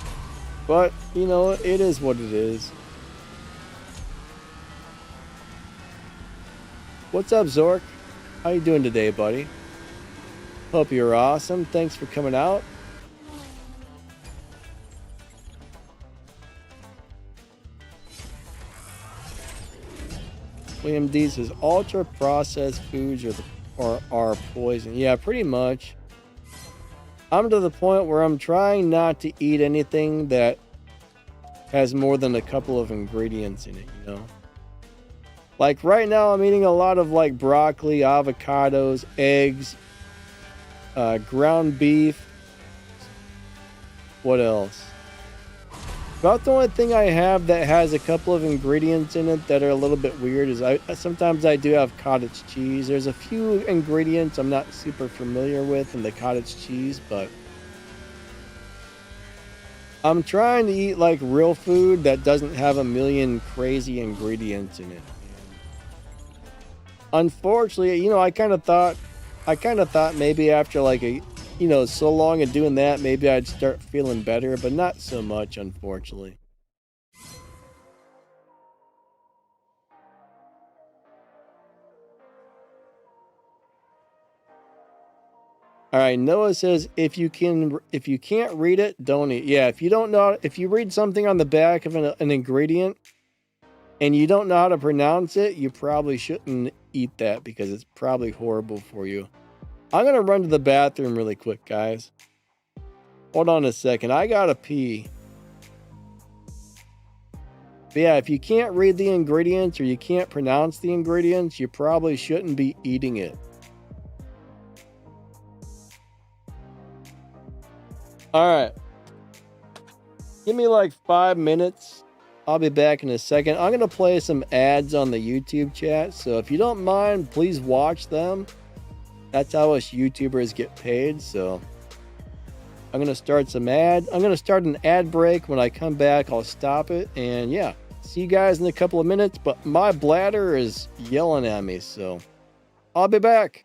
But, you know, it is what it is. What's up, Zork? How you doing today, buddy? Hope you're awesome. Thanks for coming out. William D says ultra processed foods are poison. Yeah, pretty much. I'm to the point where I'm trying not to eat anything that has more than a couple of ingredients in it, you know? Like right now I'm eating a lot of like broccoli, avocados, eggs, ground beef. What else? About the only thing I have that has a couple of ingredients in it that are a little bit weird is sometimes I do have cottage cheese. There's a few ingredients I'm not super familiar with in the cottage cheese, but I'm trying to eat like real food that doesn't have a million crazy ingredients in it. Unfortunately, you know, I kind of thought maybe after like so long of doing that, maybe I'd start feeling better, but not so much, unfortunately. All right, Noah says if you can't read it, don't eat. Yeah, if you read something on the back of an ingredient and you don't know how to pronounce it, you probably shouldn't eat that because it's probably horrible for you. I'm gonna run to the bathroom really quick, guys. Hold on a second. I gotta pee. But yeah, if you can't read the ingredients or you can't pronounce the ingredients, you probably shouldn't be eating it. Alright. Give me like 5 minutes. I'll be back in a second. I'm going to play some ads on the YouTube chat. So if you don't mind, please watch them. That's how us YouTubers get paid. So I'm going to start I'm going to start an ad break. When I come back, I'll stop it. And yeah, see you guys in a couple of minutes. But my bladder is yelling at me. So I'll be back.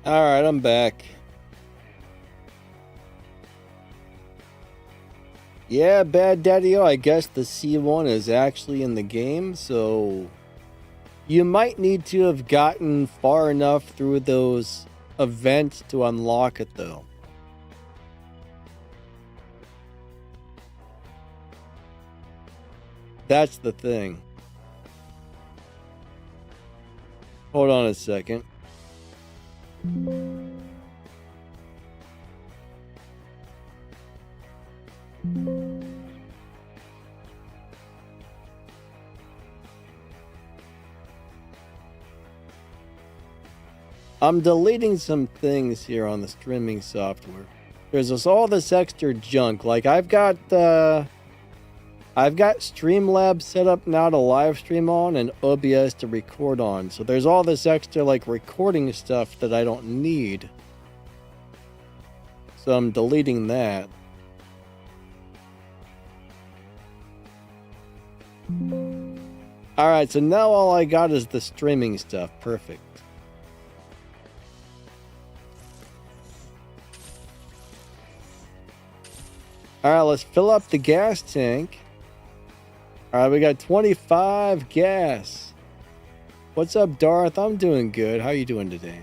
All right, I'm back. Yeah, Bad Daddy-O, I guess the C1 is actually in the game, so you might need to have gotten far enough through those events to unlock it, though. That's the thing. Hold on a second. I'm deleting some things here on the streaming software. There's all this extra junk. Like I've got Streamlabs set up now to live stream on and OBS to record on. So there's all this extra like recording stuff that I don't need. So I'm deleting that. Alright, so now all I got is the streaming stuff. Perfect. Alright, let's fill up the gas tank. Alright, we got 25 gas. What's up, Darth? I'm doing good. How you doing today?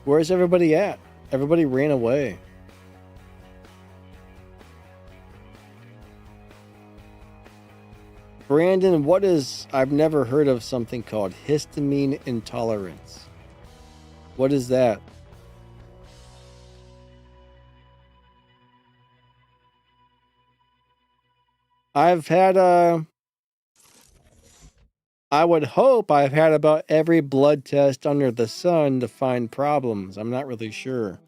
Where's everybody at? Everybody ran away. Brandon, I've never heard of something called histamine intolerance. What is that? I've had I would hope I've had about every blood test under the sun to find problems. I'm not really sure.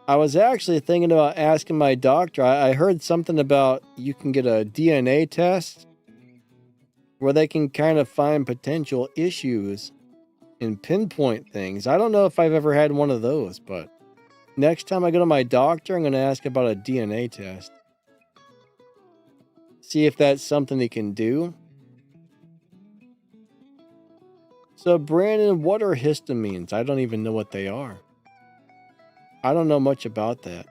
I was actually thinking about asking my doctor. I heard something about you can get a DNA test where they can kind of find potential issues and pinpoint things. I don't know if I've ever had one of those, but next time I go to my doctor, I'm going to ask about a DNA test. See if that's something he can do. So, Brandon, what are histamines? I don't even know what they are. I don't know much about that.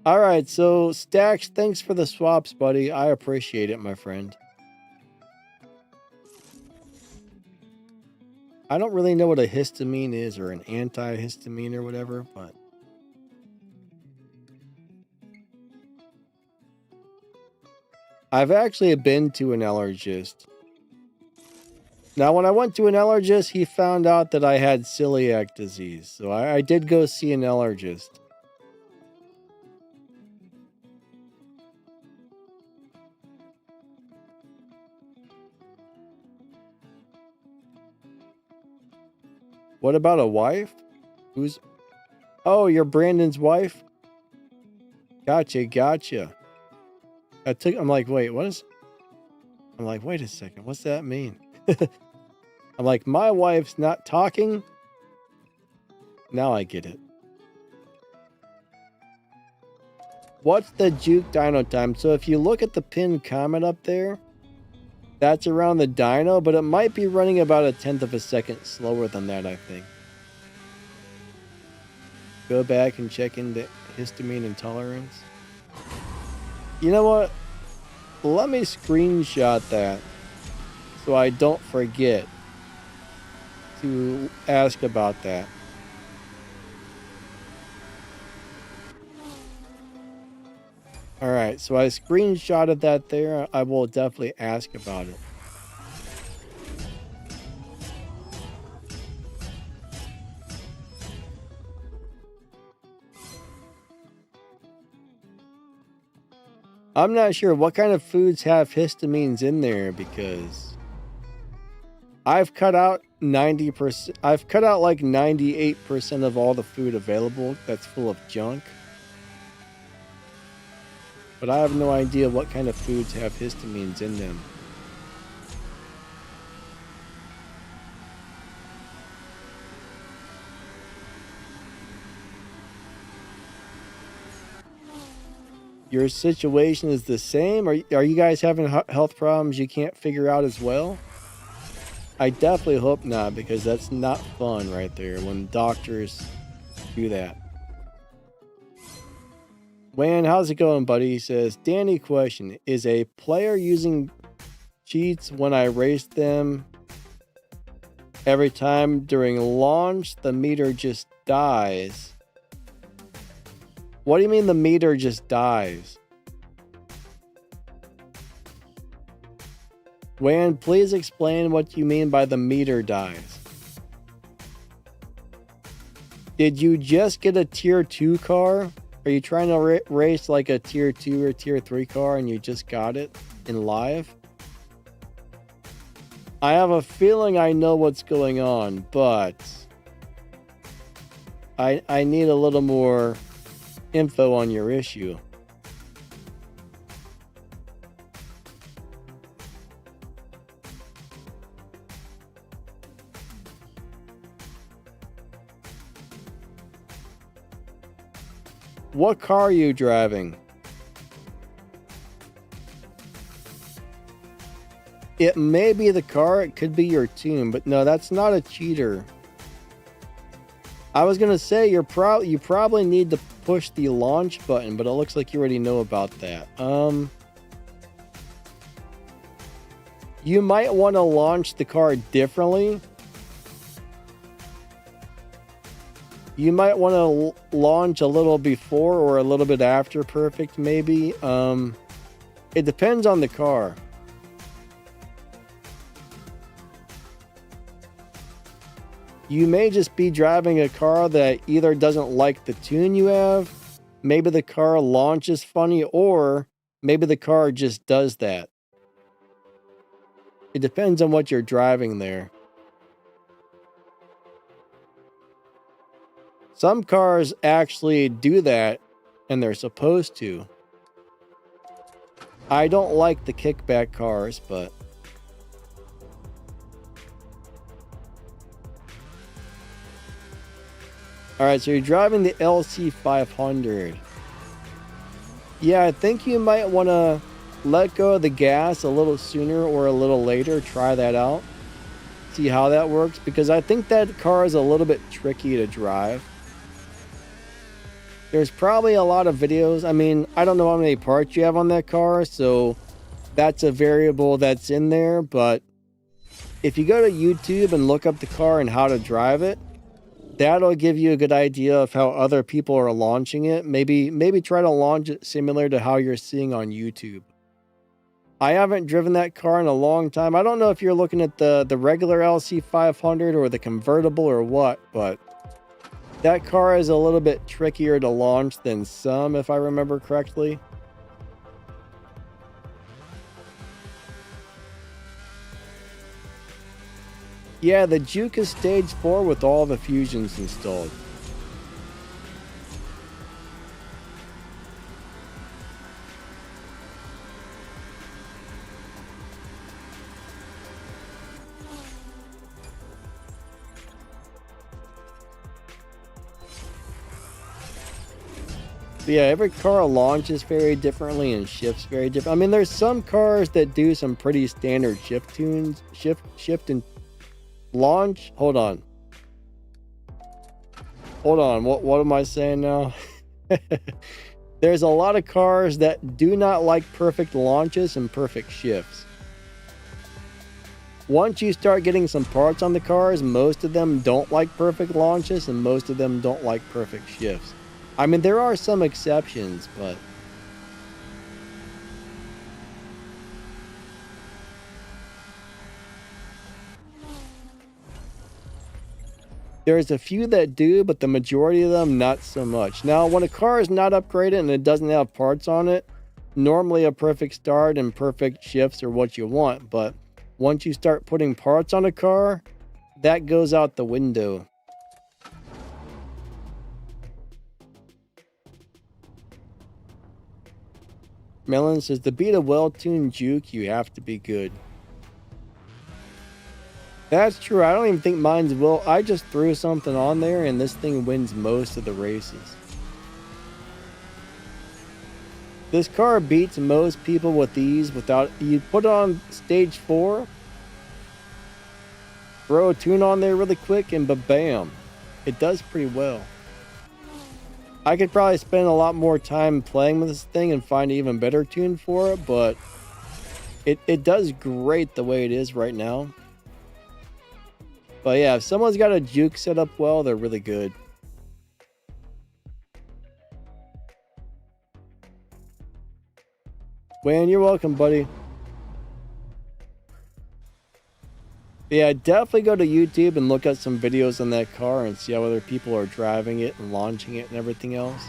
Alright, so Stax, thanks for the swaps, buddy. I appreciate it, my friend. I don't really know what a histamine is or an antihistamine or whatever, but I've actually been to an allergist. Now, when I went to an allergist, he found out that I had celiac disease. So I did go see an allergist. What about a wife? Oh, you're Brandon's wife? Gotcha. I'm like, wait, I'm like, wait a second, what's that mean? I'm like, my wife's not talking? Now I get it. What's the juke dyno time? So if you look at the pinned comment up there, that's around the dyno, but it might be running about 1/10 of a second slower than that, I think. Go back and check into histamine intolerance. You know what? Let me screenshot that so I don't forget to ask about that. Alright, so I screenshotted that there. I will definitely ask about it. I'm not sure what kind of foods have histamines in there because I've cut out 90%. I've cut out like 98% of all the food available that's full of junk. But I have no idea what kind of foods have histamines in them. Your situation is the same? Are you guys having health problems you can't figure out as well? I definitely hope not, because that's not fun right there when doctors do that. Wayne, how's it going, buddy? He says, Danny, question. Is a player using cheats when I race them every time during launch? The meter just dies. What do you mean the meter just dies? Wan, please explain what you mean by the meter dies. Did you just get a tier 2 car? Are you trying to race like a tier 2 or tier 3 car and you just got it in live? I have a feeling I know what's going on, but I need a little more info on your issue. What car are you driving? It may be the car, it could be your tune, but no, that's not a cheater. I was gonna say you probably need to push the launch button, but it looks like you already know about that. You might want to launch the car differently. You might want to launch a little before or a little bit after perfect, maybe. It depends on the car. You may just be driving a car that either doesn't like the tune you have, maybe the car launches funny, or maybe the car just does that. It depends on what you're driving there. Some cars actually do that, and they're supposed to. I don't like the kickback cars, but... Alright, so you're driving the LC500. Yeah, I think you might want to let go of the gas a little sooner or a little later. Try that out. See how that works, because I think that car is a little bit tricky to drive. There's probably a lot of videos. I mean, I don't know how many parts you have on that car, so that's a variable that's in there. But if you go to YouTube and look up the car and how to drive it, that'll give you a good idea of how other people are launching it. Maybe try to launch it similar to how you're seeing on YouTube. I haven't driven that car in a long time. I don't know if you're looking at the regular LC500 or the convertible or what, but that car is a little bit trickier to launch than some, if I remember correctly. Yeah, the Juke is stage 4 with all the fusions installed. But yeah, every car launches very differently and shifts very different. I mean, there's some cars that do some pretty standard shift tunes, shift and launch. Hold on. What am I saying now? There's a lot of cars that do not like perfect launches and perfect shifts. Once you start getting some parts on the cars, most of them don't like perfect launches and most of them don't like perfect shifts. I mean, there are some exceptions, but there's a few that do, but the majority of them, not so much. Now, when a car is not upgraded and it doesn't have parts on it, normally a perfect start and perfect shifts are what you want. But once you start putting parts on a car, that goes out the window. Melon says, to beat a well-tuned Juke, you have to be good. That's true. I don't even think mine's well. I just threw something on there and this thing wins most of the races. This car beats most people with ease without... You put it on stage 4, throw a tune on there really quick, and bam. It does pretty well. I could probably spend a lot more time playing with this thing and find an even better tune for it, but it does great the way it is right now. But yeah, if someone's got a Juke set up well, they're really good. Wayne, you're welcome, buddy. Yeah, definitely go to YouTube and look at some videos on that car and see how other people are driving it and launching it and everything else.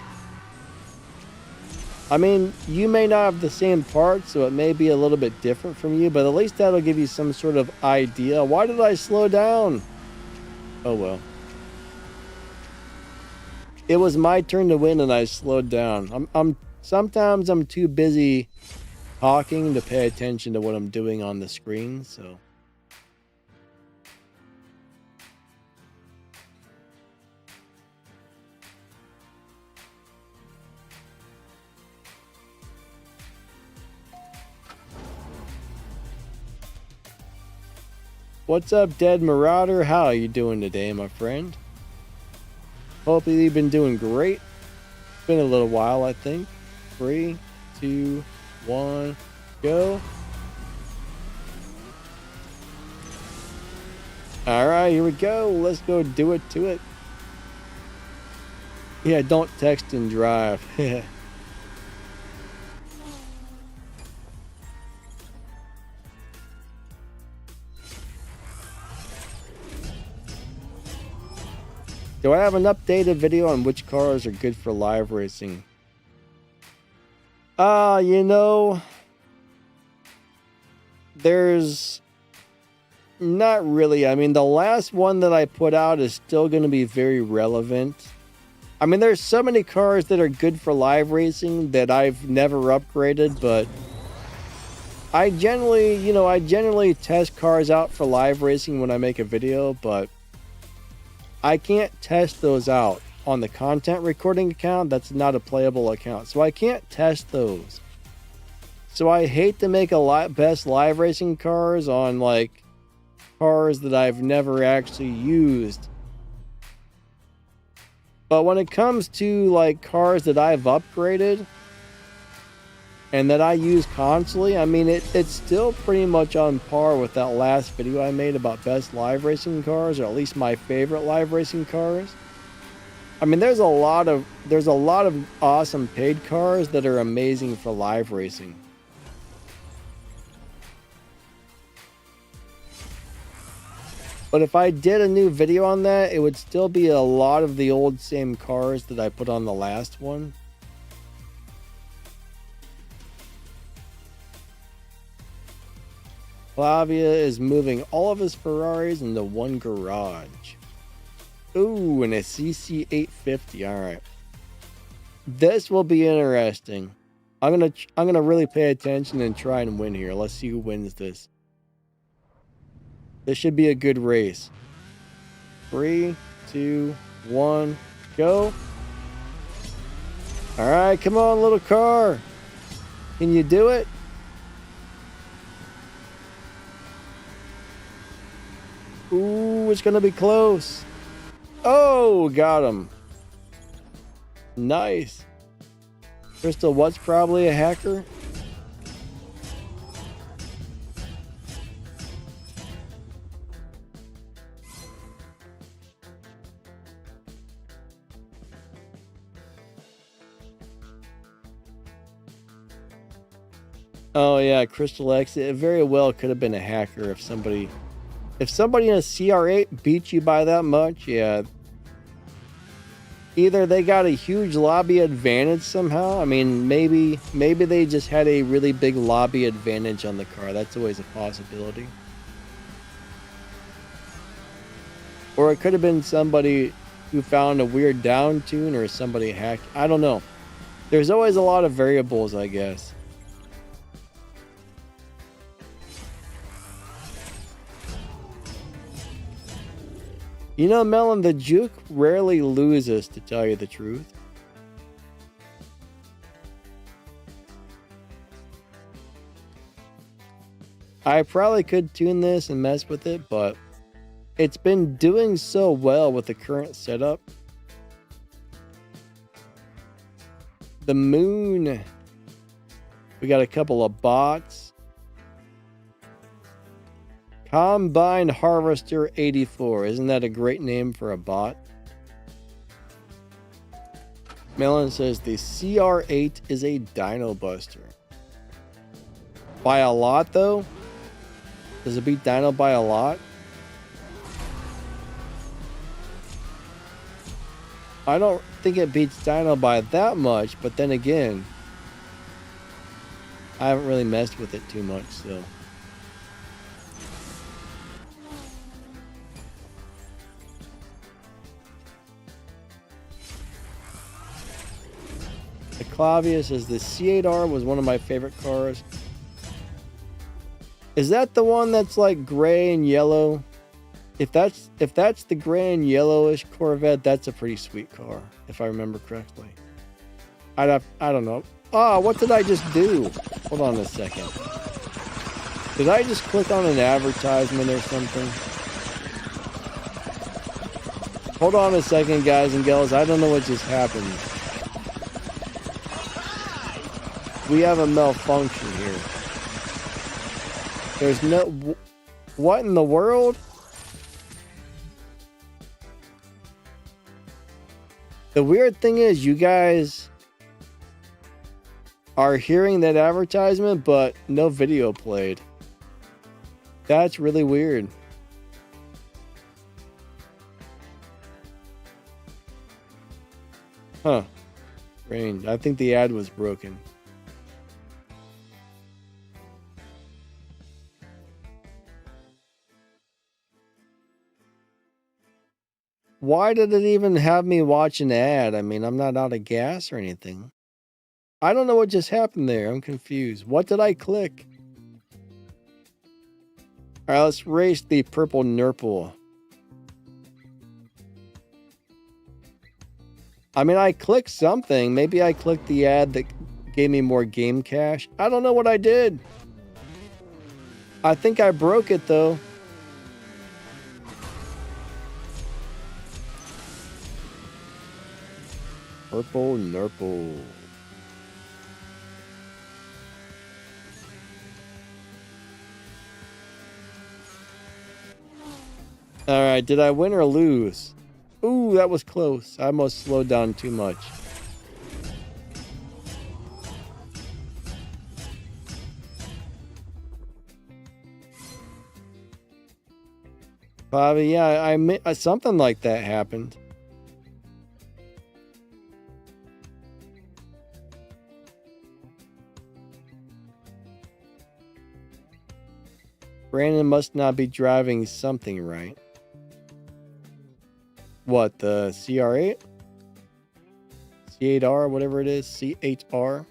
I mean, you may not have the same parts, so it may be a little bit different from you, but at least that'll give you some sort of idea. Why did I slow down? Oh well. It was my turn to win and I slowed down. Sometimes I'm too busy talking to pay attention to what I'm doing on the screen, so. What's up, Dead Marauder? How are you doing today, my friend? Hopefully you've been doing great. It's been a little while, I think. 3, 2, 1, go. Alright, here we go. Let's go do it to it. Yeah, don't text and drive. Do I have an updated video on which cars are good for live racing? You know, there's not really. I mean, the last one that I put out is still going to be very relevant. I mean, there's so many cars that are good for live racing that I've never upgraded, but I generally test cars out for live racing when I make a video, but I can't test those out on the content recording account. That's not a playable account, so I can't test those. So I hate to make best live racing cars on like cars that I've never actually used. But when it comes to like cars that I've upgraded and that I use constantly, I mean, it's still pretty much on par with that last video I made about best live racing cars, or at least my favorite live racing cars. I mean, there's a lot of awesome paid cars that are amazing for live racing. But if I did a new video on that, it would still be a lot of the old same cars that I put on the last one. Flavia is moving all of his Ferraris into one garage. Ooh, and a CC850. All right. This will be interesting. I'm gonna really pay attention and try and win here. Let's see who wins this. This should be a good race. 3, 2, 1, go. All right, come on, little car. Can you do it? Ooh, it's gonna be close. Oh, got him. Nice. Crystal What's probably a hacker. Oh yeah, Crystal X. It very well could have been a hacker if somebody in a CR8 beat you by that much. Yeah. Either they got a huge lobby advantage somehow. I mean, maybe they just had a really big lobby advantage on the car. That's always a possibility. Or it could have been somebody who found a weird down tune, or somebody hacked. I don't know. There's always a lot of variables, I guess. You know, Melon, the Juke rarely loses, to tell you the truth. I probably could tune this and mess with it, but it's been doing so well with the current setup. The moon. We got a couple of bots. Combine Harvester 84. Isn't that a great name for a bot? Melon says the CR8 is a Dino Buster. By a lot, though? Does it beat Dino by a lot? I don't think it beats Dino by that much, but then again, I haven't really messed with it too much, so. The Clavius says the C8R was one of my favorite cars. Is that the one that's like gray and yellow? If that's the gray and yellowish Corvette, that's a pretty sweet car, if I remember correctly. I don't know. Oh, what did I just do? Hold on a second. Did I just click on an advertisement or something? Hold on a second, guys and gals. I don't know what just happened. We have a malfunction here. There's no... What in the world? The weird thing is, you guys are hearing that advertisement, but no video played. That's really weird. Huh. Strange. I think the ad was broken. Why did it even have me watch an ad? I mean, I'm not out of gas or anything. I don't know what just happened there. I'm confused. What did I click? All right, let's race the purple Nurple. I mean, I clicked something. Maybe I clicked the ad that gave me more game cash. I don't know what I did. I think I broke it, though. Purple Nurple. Alright, did I win or lose? Ooh, that was close. I almost slowed down too much. Bobby, yeah, something like that happened. Brandon must not be driving something right. What, the CR8? C8R, whatever it is, C8R.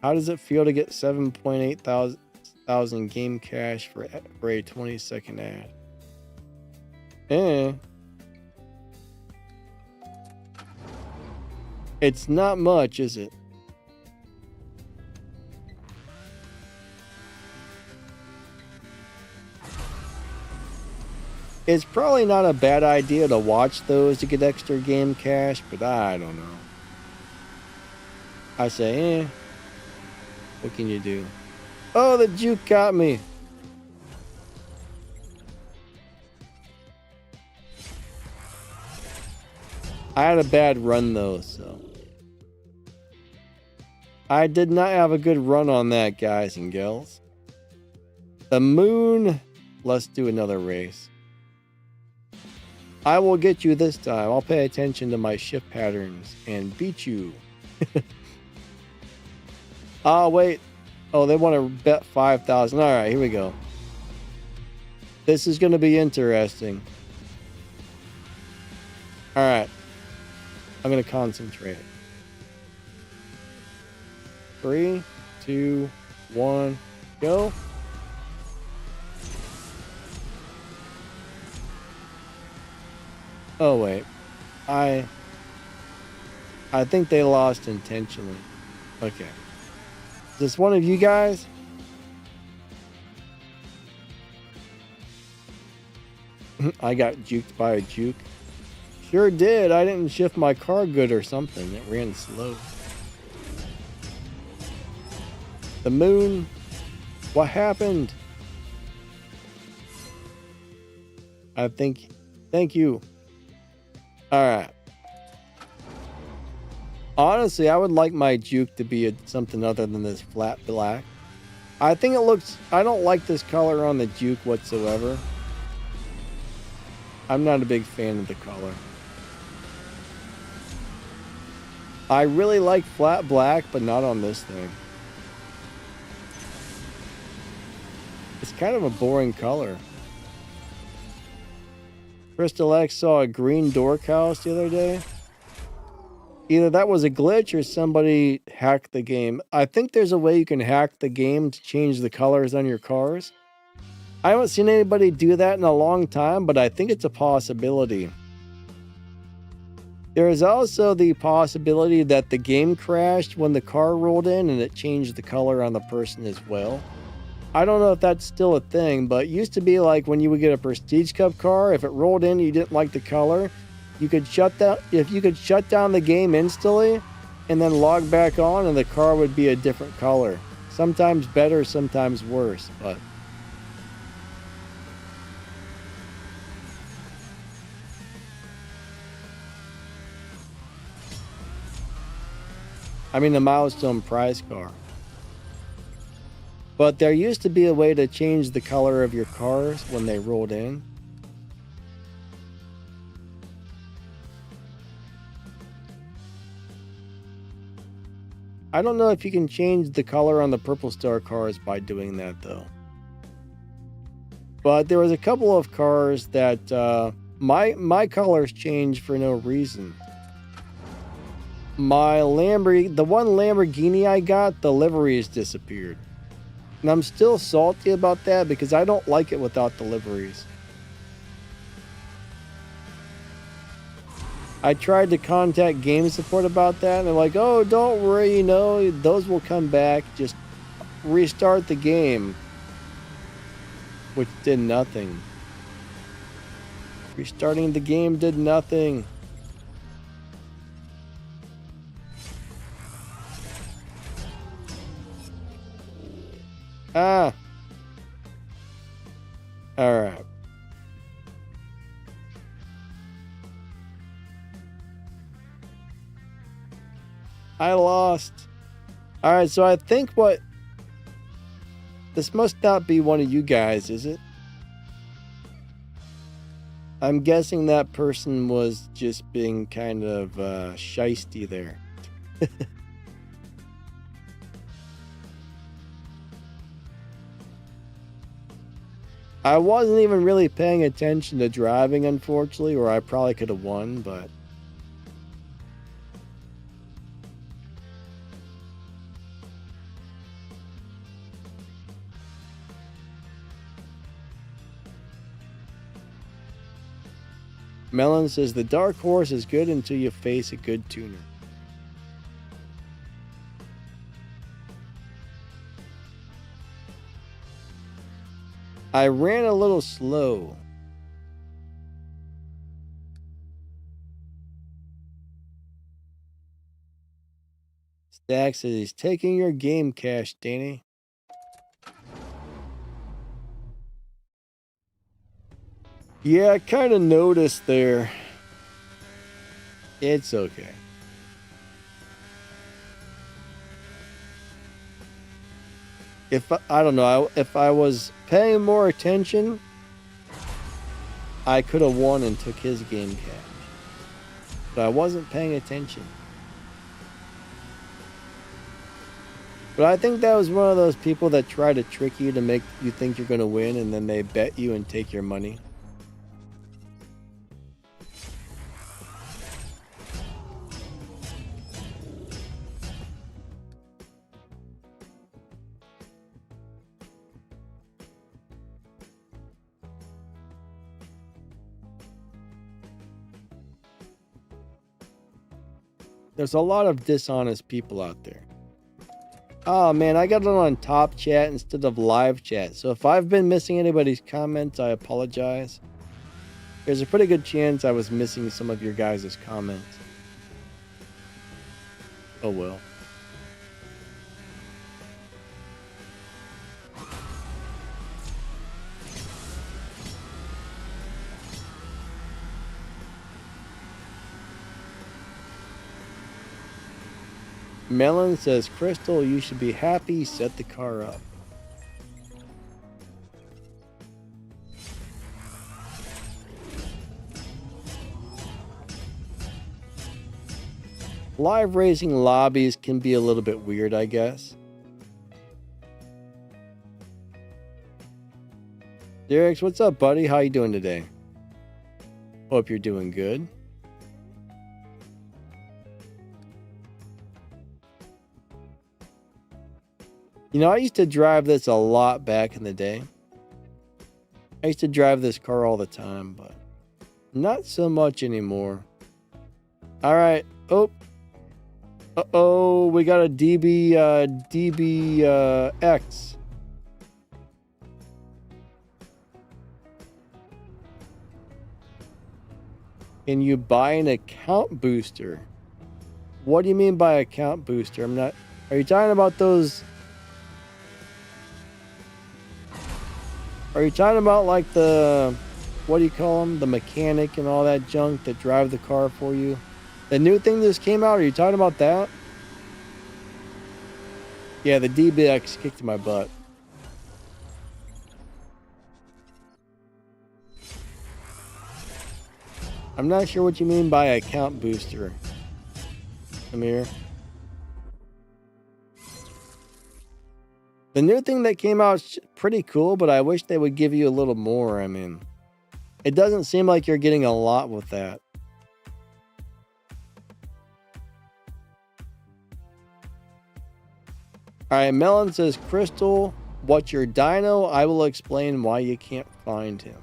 How does it feel to get 7.8 thousand game cash for a 20-second ad? It's not much, is it? It's probably not a bad idea to watch those to get extra game cash, but I don't know. I say, what can you do? Oh, the juke got me. I had a bad run though, so. I did not have a good run on that, guys and gals. The moon. Let's do another race. I will get you this time. I'll pay attention to my shift patterns and beat you. Oh, wait. Oh, they want to bet 5,000. All right, here we go. This is going to be interesting. All right. I'm going to concentrate. 3, 2, 1, go. Oh, wait. I think they lost intentionally. Okay. Is this one of you guys? I got juked by a juke. Sure did. I didn't shift my car good or something. It ran slow. The moon. What happened? I think. Thank you. Alright. Honestly, I would like my juke to be something other than this flat black. I think it looks... I don't like this color on the Juke whatsoever. I'm not a big fan of the color. I really like flat black, but not on this thing. It's kind of a boring color. Crystal X saw a green dork house the other day. Either that was a glitch or somebody hacked the game. I think there's a way you can hack the game to change the colors on your cars. I haven't seen anybody do that in a long time, but I think it's a possibility. There is also the possibility that the game crashed when the car rolled in and it changed the color on the person as well. I don't know if that's still a thing, but it used to be like when you would get a Prestige Cup car, if it rolled in and you didn't like the color, you could shut down the game instantly and then log back on and the car would be a different color. Sometimes better, sometimes worse, but I mean the milestone prize car. But there used to be a way to change the color of your cars when they rolled in. I don't know if you can change the color on the Purple Star cars by doing that though. But there was a couple of cars that my colors changed for no reason. The one Lamborghini I got, the liveries disappeared. And I'm still salty about that because I don't like it without the liveries. I tried to contact game support about that and they're like, oh, don't worry, you know, those will come back. Just restart the game. Which did nothing. Restarting the game did nothing. Ah. Alright. I lost. Alright, so I think what... This must not be one of you guys, is it? I'm guessing that person was just being kind of shisty there. I wasn't even really paying attention to driving, unfortunately, or I probably could have won, but... Melon says, the Dark Horse is good until you face a good tuner. I ran a little slow. Stack says he's taking your game cash, Danny. Yeah, I kind of noticed there. It's okay. I don't know, if I was paying more attention, I could have won and took his game cash. But I wasn't paying attention. But I think that was one of those people that try to trick you to make you think you're going to win and then they bet you and take your money. There's a lot of dishonest people out there. Oh man, I got it on top chat instead of live chat. So if I've been missing anybody's comments, I apologize. There's a pretty good chance I was missing some of your guys' comments. Oh well. Melon says, Crystal, you should be happy, set the car up. live racing lobbies can be a little bit weird, I guess. Derek, what's up, buddy? How you doing today? Hope you're doing good. You know, I used to drive this a lot back in the day. I used to drive this car all the time, but not so much anymore. All right. Oh. Uh-oh, we got a DBX. Can you buy an account booster? What do you mean by account booster? I'm not... Are you talking about those... Are you talking about like the... What do you call them? The mechanic and all that junk that drive the car for you? The new thing that just came out, are you talking about that? Yeah, the DBX kicked my butt. I'm not sure what you mean by account booster. Come here. The new thing that came out is pretty cool, but I wish they would give you a little more. I mean, it doesn't seem like you're getting a lot with that. All right, Melon says, Crystal, what's your dyno? I will explain why you can't find him.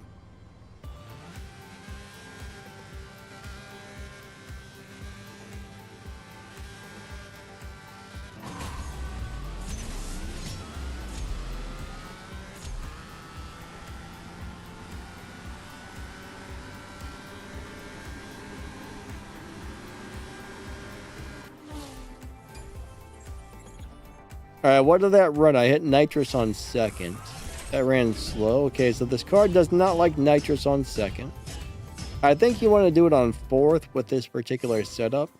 All right, what did that run? I hit nitrous on second. That ran slow. Okay, so this car does not like nitrous on second. I think you want to do it on fourth with this particular setup.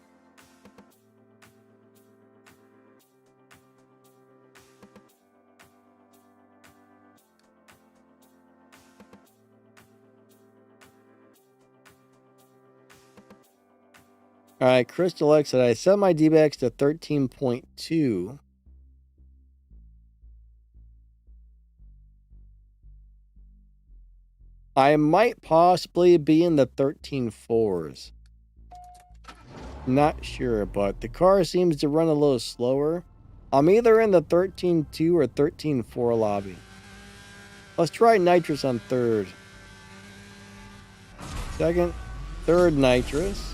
All right, Crystal X said I set my DBX to 13.2. I might possibly be in the 13.4s. Not sure, but the car seems to run a little slower. I'm either in the 13.2 or 13.4 lobby. Let's try nitrous on third. Second, third nitrous.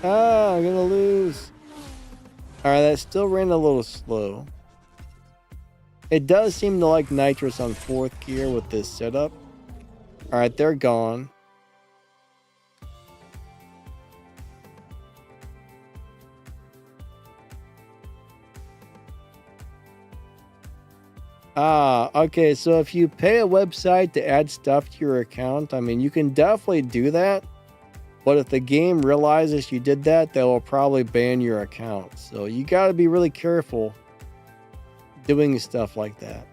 Ah, I'm gonna lose. Alright, that still ran a little slow. It does seem to like nitrous on fourth gear with this setup. Alright, they're gone. Ah, okay, so if you pay a website to add stuff to your account, I mean, you can definitely do that. But if the game realizes you did that, they will probably ban your account. So you got to be really careful doing stuff like that.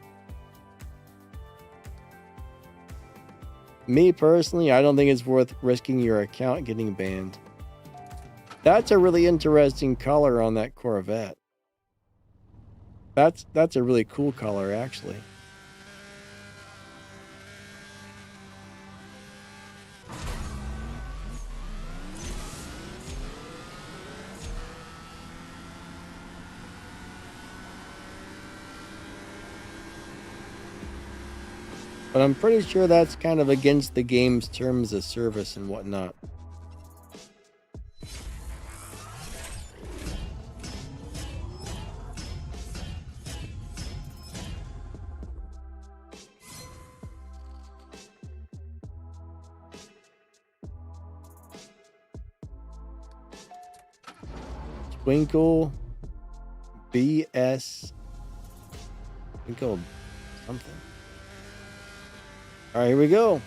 Me personally, I don't think it's worth risking your account getting banned. That's a really interesting color on that Corvette. That's a really cool color, actually. But I'm pretty sure that's kind of against the game's terms of service and whatnot. Twinkle BS Twinkle something. All right, here we go.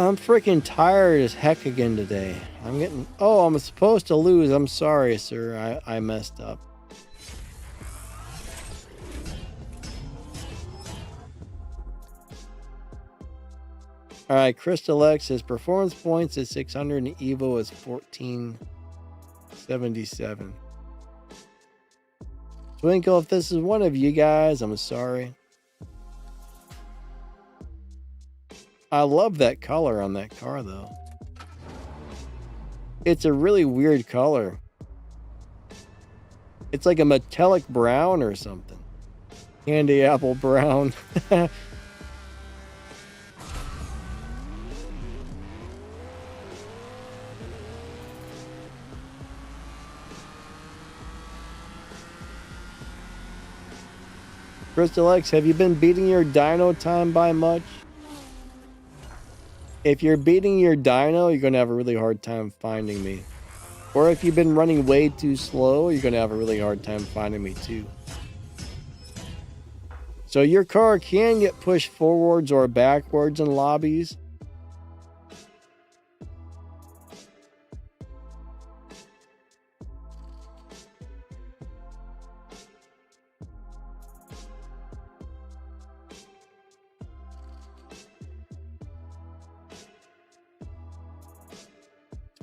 I'm freaking tired as heck again today. I'm getting... Oh, I'm supposed to lose. I'm sorry, sir. I messed up. Alright, Crystal X, his performance points is 600 and Evo is 1477. Twinkle, if this is one of you guys, I'm sorry. I love that color on that car, though. It's a really weird color. It's like a metallic brown or something. Candy apple brown. Crystal X, have you been beating your dyno time by much? If you're beating your dyno, you're going to have a really hard time finding me. Or if you've been running way too slow, you're going to have a really hard time finding me too. So your car can get pushed forwards or backwards in lobbies.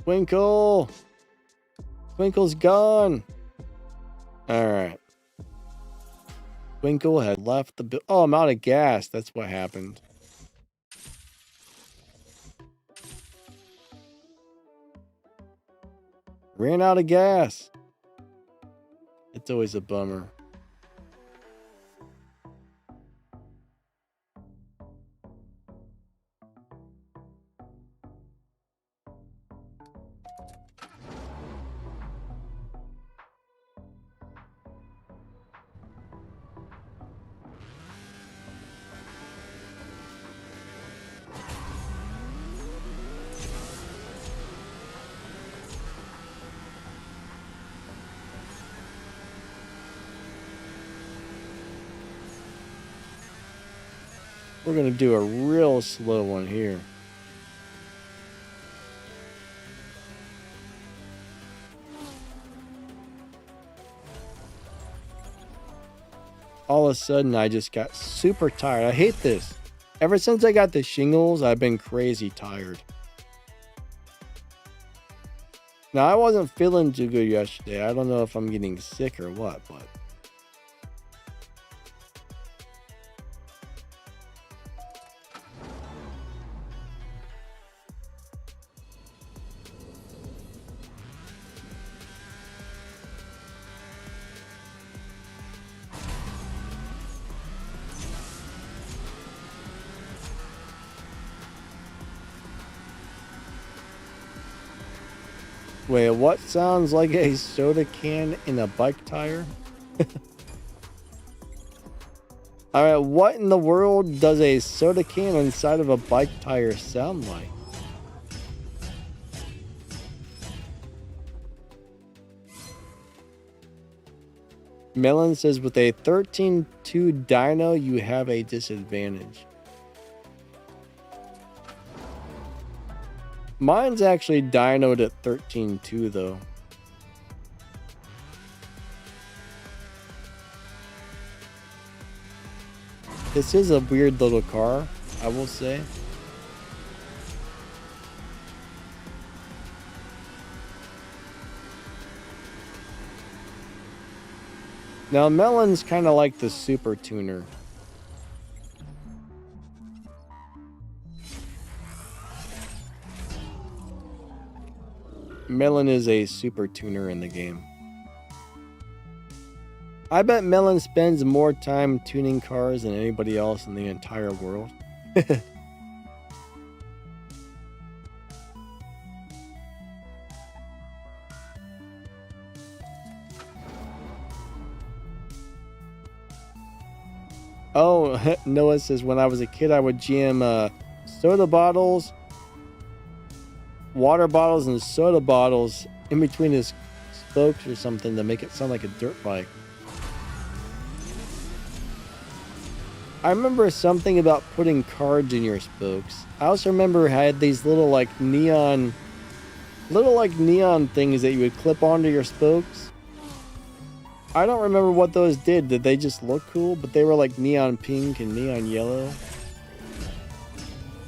Twinkle! Twinkle's gone! Alright. Twinkle had left the... Oh, I'm out of gas. That's what happened. Ran out of gas. It's always a bummer. We're going to do a real slow one here. All of a sudden, I just got super tired. I hate this. Ever since I got the shingles, I've been crazy tired. Now, I wasn't feeling too good yesterday. I don't know if I'm getting sick or what, but... Wait, what sounds like a soda can in a bike tire? Alright, what in the world does a soda can inside of a bike tire sound like? Melon says, with a 13.2 dyno, you have a disadvantage. Mine's actually dynoed at 13.2 though. This is a weird little car, I will say. Now Melon's kind of like the super tuner. Melon is a super tuner in the game. I bet Melon spends more time tuning cars than anybody else in the entire world. Oh, Noah says, when I was a kid, I would jam soda bottles, water bottles, and soda bottles in between his spokes or something to make it sound like a dirt bike. I remember something about putting cards in your spokes. I also remember I had these little like neon things that you would clip onto your spokes. I don't remember what those did. Did they just look cool? But they were like neon pink and neon yellow.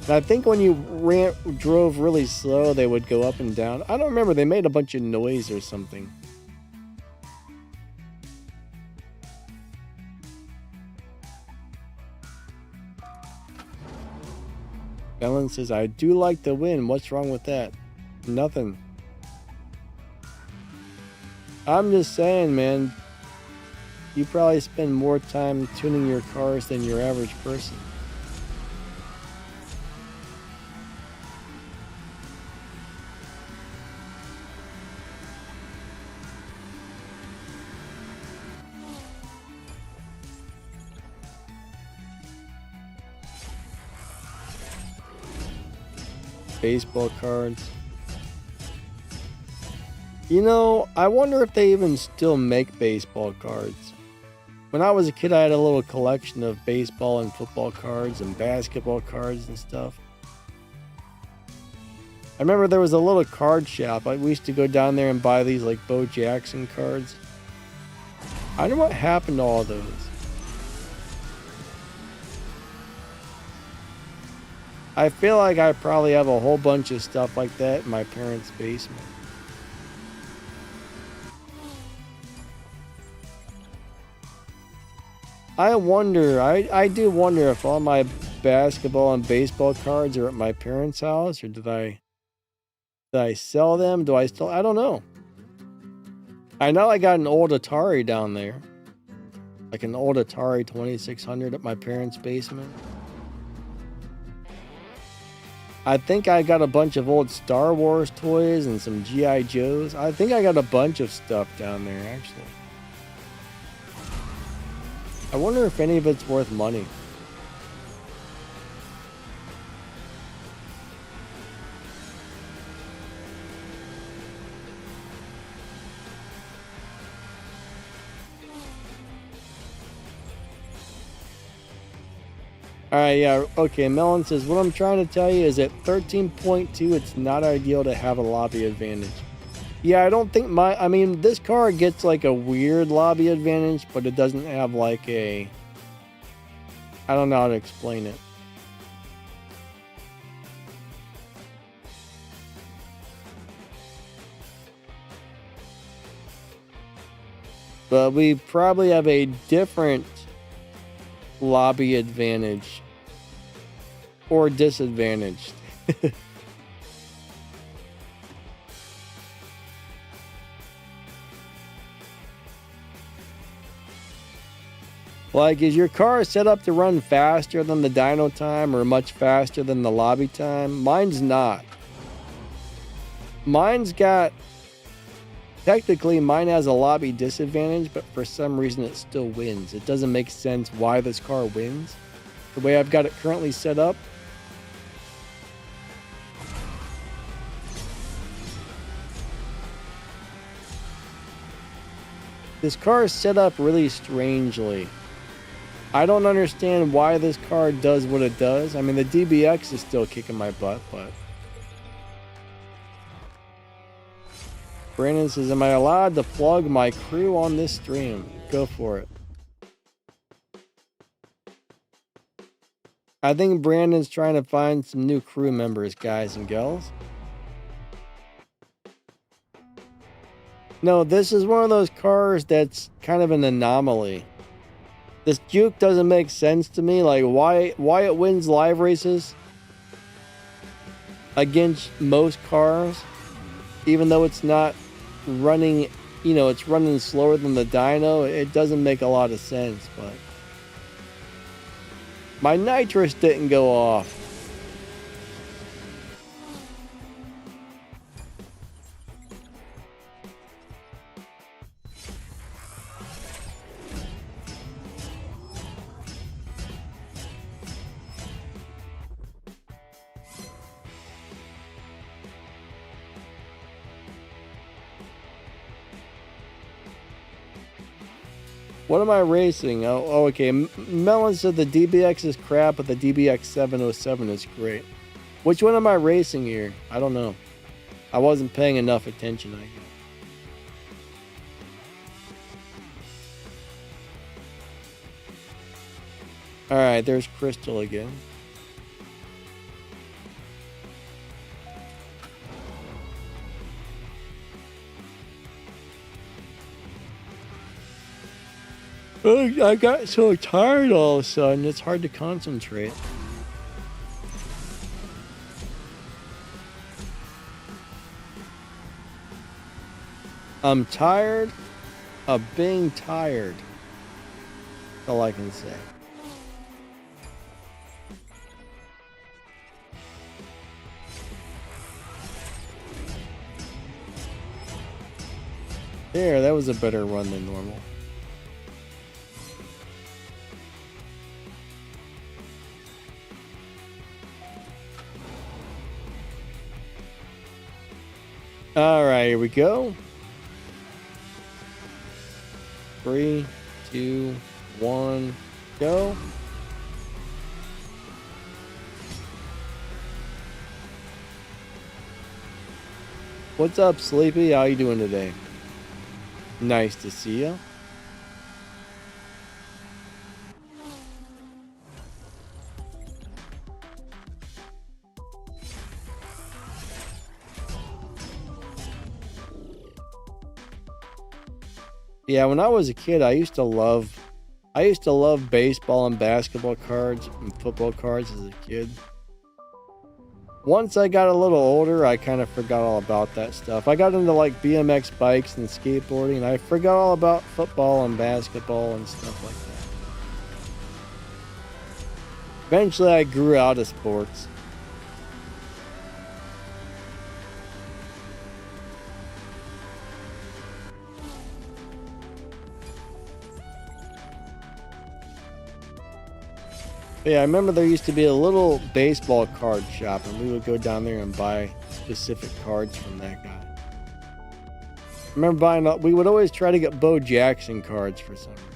And I think when you drove really slow, they would go up and down. I don't remember. They made a bunch of noise or something. Ellen says, I do like to win. What's wrong with that? Nothing. I'm just saying, man. You probably spend more time tuning your cars than your average person. Baseball cards. You know, I wonder if they even still make baseball cards. When I was a kid, I had a little collection of baseball and football cards and basketball cards and stuff. I remember there was a little card shop. We used to go down there and buy these like Bo Jackson cards. I don't know what happened to all those. I feel like I probably have a whole bunch of stuff like that in my parents' basement. I wonder, I do wonder if all my basketball and baseball cards are at my parents' house, or did I sell them? I don't know. I know I got an old Atari down there. Like an old Atari 2600 at my parents' basement. I think I got a bunch of old Star Wars toys and some G.I. Joes. I think I got a bunch of stuff down there, actually. I wonder if any of it's worth money. Alright, yeah, okay, Melon says, what I'm trying to tell you is at 13.2, it's not ideal to have a lobby advantage. Yeah, I don't think this car gets like a weird lobby advantage, but it doesn't have like I don't know how to explain it. But we probably have a different lobby advantage or disadvantage. Like, is your car set up to run faster than the dyno time or much faster than the lobby time? Mine's not. Technically, mine has a lobby disadvantage, but for some reason it still wins. It doesn't make sense why this car wins. The way I've got it currently set up. This car is set up really strangely. I don't understand why this car does what it does. I mean, the DBX is still kicking my butt, but... Brandon says, am I allowed to plug my crew on this stream? Go for it. I think Brandon's trying to find some new crew members, guys and gals. No, this is one of those cars that's kind of an anomaly. This juke doesn't make sense to me. Like, why it wins live races against most cars, even though it's not running, it's running slower than the dyno. It doesn't make a lot of sense, but my nitrous didn't go off. What am I racing? Oh, okay. Melon said the DBX is crap, but the DBX 707 is great. Which one am I racing here? I don't know. I wasn't paying enough attention, I guess. Alright, there's Crystal again. I got so tired all of a sudden, it's hard to concentrate. I'm tired of being tired. That's all I can say. There, that was a better run than normal. Alright, here we go. 3, 2, 1, go. What's up, Sleepy? How you doing today? Nice to see you. Yeah, when I was a kid, I used to love baseball and basketball cards and football cards as a kid. Once I got a little older, I kind of forgot all about that stuff. I got into like BMX bikes and skateboarding, and I forgot all about football and basketball and stuff like that. Eventually, I grew out of sports. Yeah, I remember there used to be a little baseball card shop, and we would go down there and buy specific cards from that guy. I remember we would always try to get Bo Jackson cards for some reason.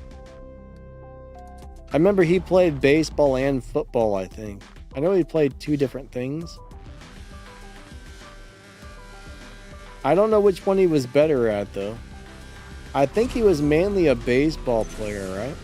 I remember he played baseball and football, I think. I know he played two different things. I don't know which one he was better at, though. I think he was mainly a baseball player, right?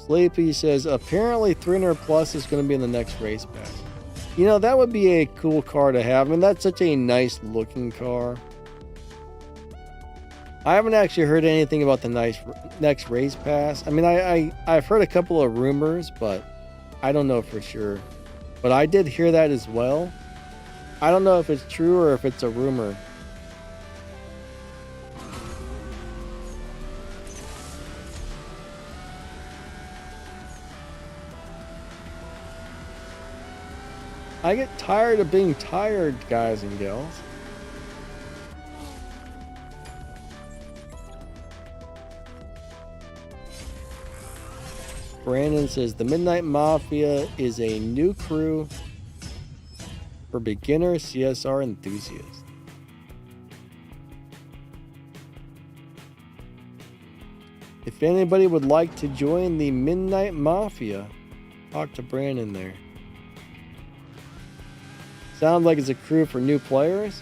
Sleepy says, apparently 300 plus is going to be in the next race pass. You know, that would be a cool car to have. I mean, that's such a nice looking car. I haven't actually heard anything about the next race pass. I mean, I've heard a couple of rumors, but I don't know for sure. But I did hear that as well. I don't know if it's true or if it's a rumor. I get tired of being tired, guys and gals. Brandon says the Midnight Mafia is a new crew for beginner CSR enthusiasts. If anybody would like to join the Midnight Mafia, talk to Brandon there. Sounds like it's a crew for new players.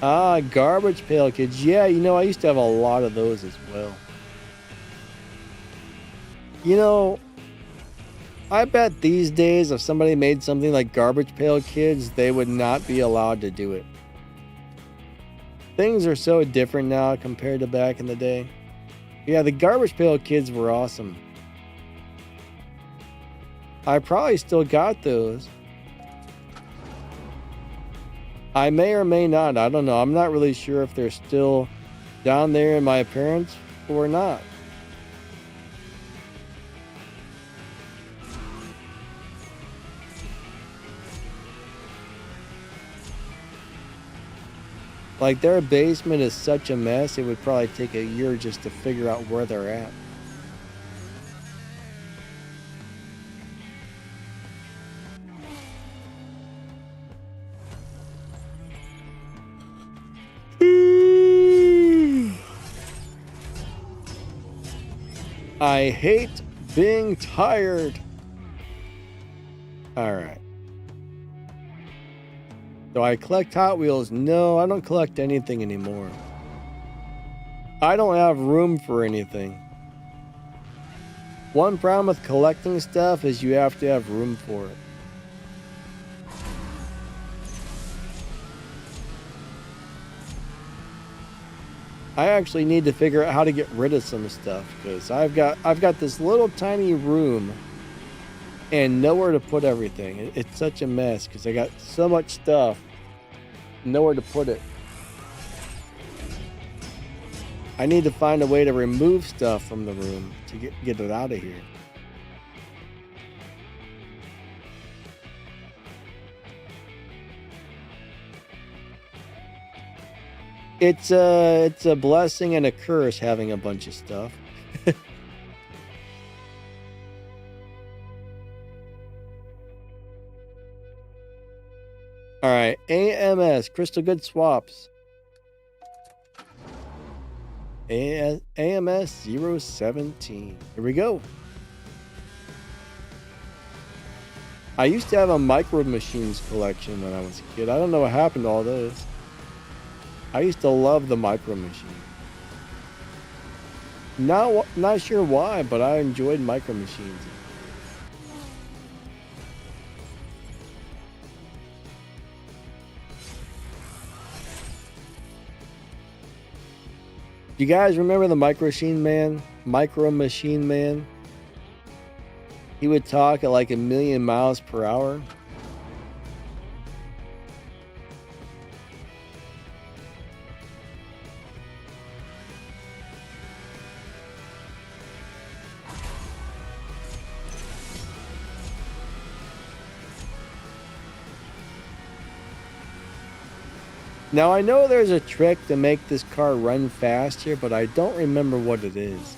Ah, Garbage Pail Kids. Yeah, you know, I used to have a lot of those as well. You know, I bet these days if somebody made something like Garbage Pail Kids, they would not be allowed to do it. Things are so different now compared to back in the day. Yeah, the Garbage Pail Kids were awesome. I probably still got those. I may or may not. I don't know. I'm not really sure if they're still down there in my parents' or not. Like, their basement is such a mess, it would probably take a year just to figure out where they're at. I hate being tired. All right. Do I collect Hot Wheels? No, I don't collect anything anymore. I don't have room for anything. One problem with collecting stuff is you have to have room for it. I actually need to figure out how to get rid of some stuff because I've got this little tiny room and nowhere to put everything. It's such a mess because I got so much stuff, nowhere to put it. I need to find a way to remove stuff from the room to get it out of here. It's a blessing and a curse having a bunch of stuff. All right, AMS, Crystal Good Swaps. AMS 017. Here we go. I used to have a Micro Machines collection when I was a kid. I don't know what happened to all those. I used to love the Micro Machine. Not sure why, but I enjoyed Micro Machines. You guys remember the Micro Machine Man? He would talk at like 1,000,000 miles per hour. Now I know there's a trick to make this car run faster, but I don't remember what it is.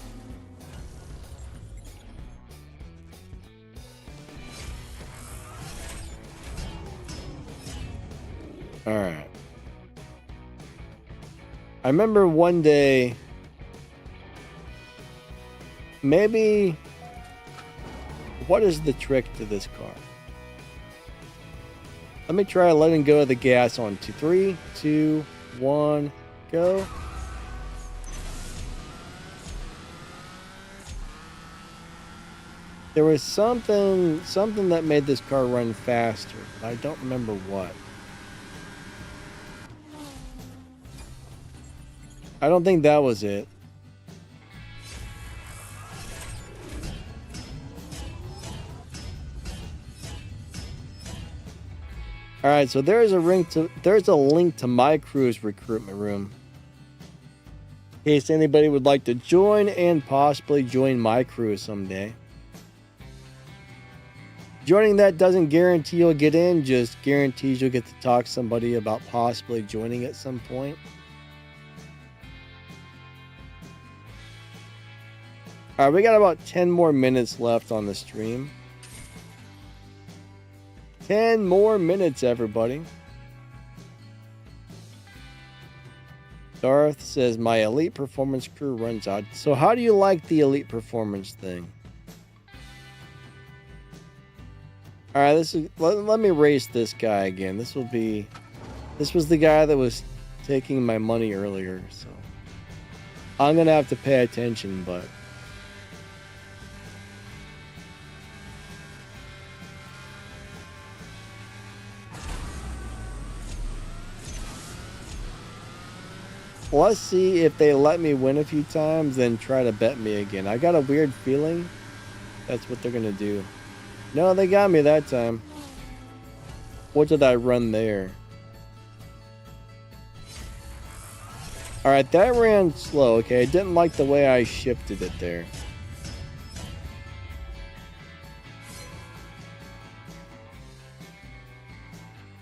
All right. I remember one day, maybe, what is the trick to this car? Let me try letting go of the gas on 3, 2, 1, go. There was something that made this car run faster, but I don't remember what. I don't think that was it. All right, so there's a link to my crew's recruitment room. In case anybody would like to join and possibly join my crew someday. Joining that doesn't guarantee you'll get in, just guarantees you'll get to talk to somebody about possibly joining at some point. All right, we got about 10 more minutes left on the stream. 10 more minutes, everybody. Darth says, my elite performance crew runs out. So how do you like the elite performance thing? All right, let me race this guy again. This was the guy that was taking my money earlier, so I'm gonna have to pay attention, but let's see if they let me win a few times, then try to bet me again. I got a weird feeling that's what they're gonna do. No, they got me that time. What did I run there? Alright, that ran slow. Okay, I didn't like the way I shifted it there.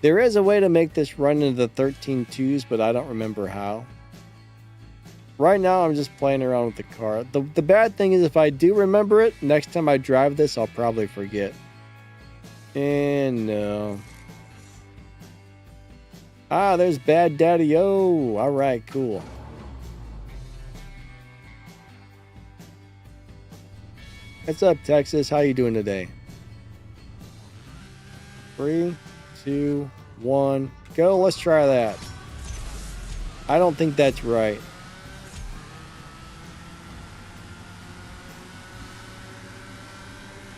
There is a way to make this run into the 13.2s, but I don't remember how. Right now, I'm just playing around with the car. The bad thing is if I do remember it, next time I drive this, I'll probably forget. And no. Ah, there's Bad Daddy-O. All right, cool. What's up, Texas? How you doing today? 3, 2, 1, go. Let's try that. I don't think that's right.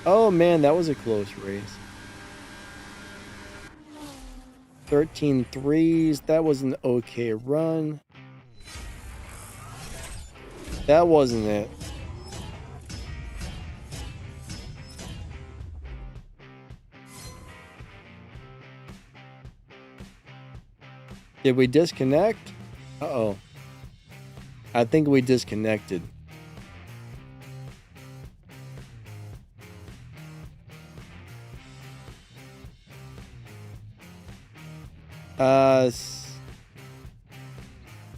Oh man, that was a close race. 13 threes. That was an okay run. That wasn't it. Did we disconnect? Uh-oh. I think we disconnected.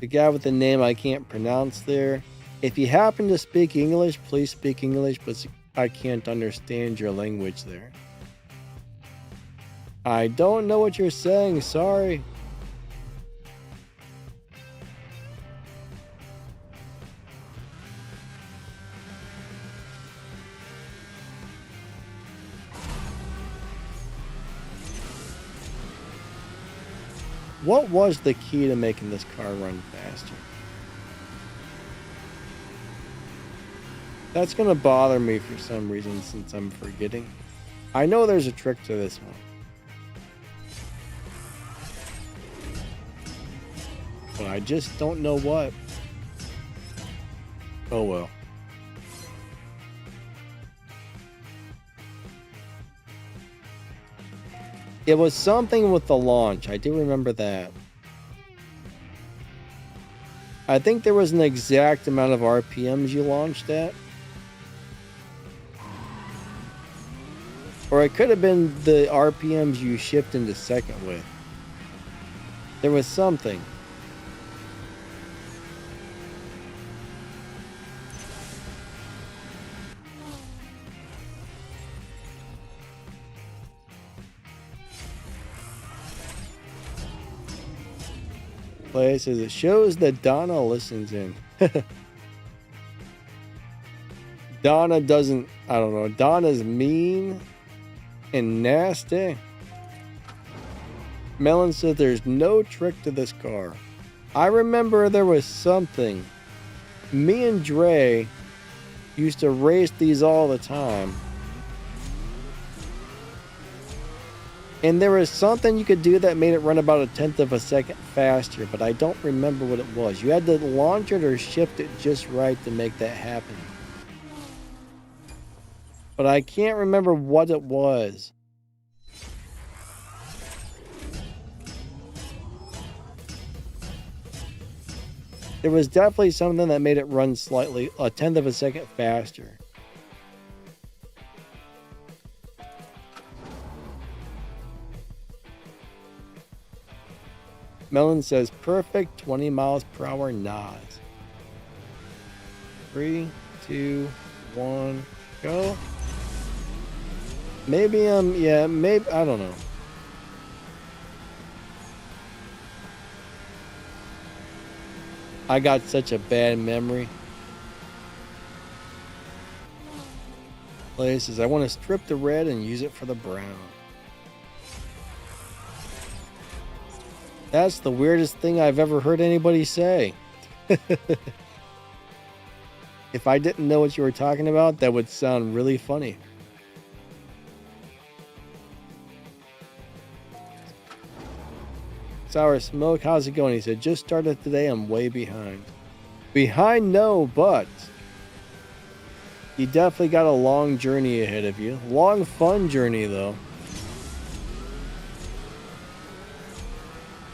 The guy with the name I can't pronounce there. If you happen to speak English, please speak English, but I can't understand your language there. I don't know what you're saying, sorry. What was the key to making this car run faster? That's going to bother me for some reason since I'm forgetting. I know there's a trick to this one. But I just don't know what. Oh well. It was something with the launch. I do remember that. I think there was an exact amount of RPMs you launched at. Or it could have been the RPMs you shipped into second with. There was something. Says it shows that Donna listens in. Donna doesn't, I don't know. Donna's mean and nasty. Melon said there's no trick to this car. I remember there was something. Me and Dre used to race these all the time. And there was something you could do that made it run about 1/10 of a second faster, but I don't remember what it was. You had to launch it or shift it just right to make that happen. But I can't remember what it was. There was definitely something that made it run slightly 1/10 of a second faster. Melon says, perfect 20 miles per hour Nas. 3, 2, 1, go. Maybe yeah, maybe, I don't know. I got such a bad memory. Play says, I want to strip the red and use it for the brown. That's the weirdest thing I've ever heard anybody say. If I didn't know what you were talking about, that would sound really funny. Sour Smoke, how's it going? He said, just started today, I'm way behind. Behind, no, but you definitely got a long journey ahead of you. Long, fun journey, though.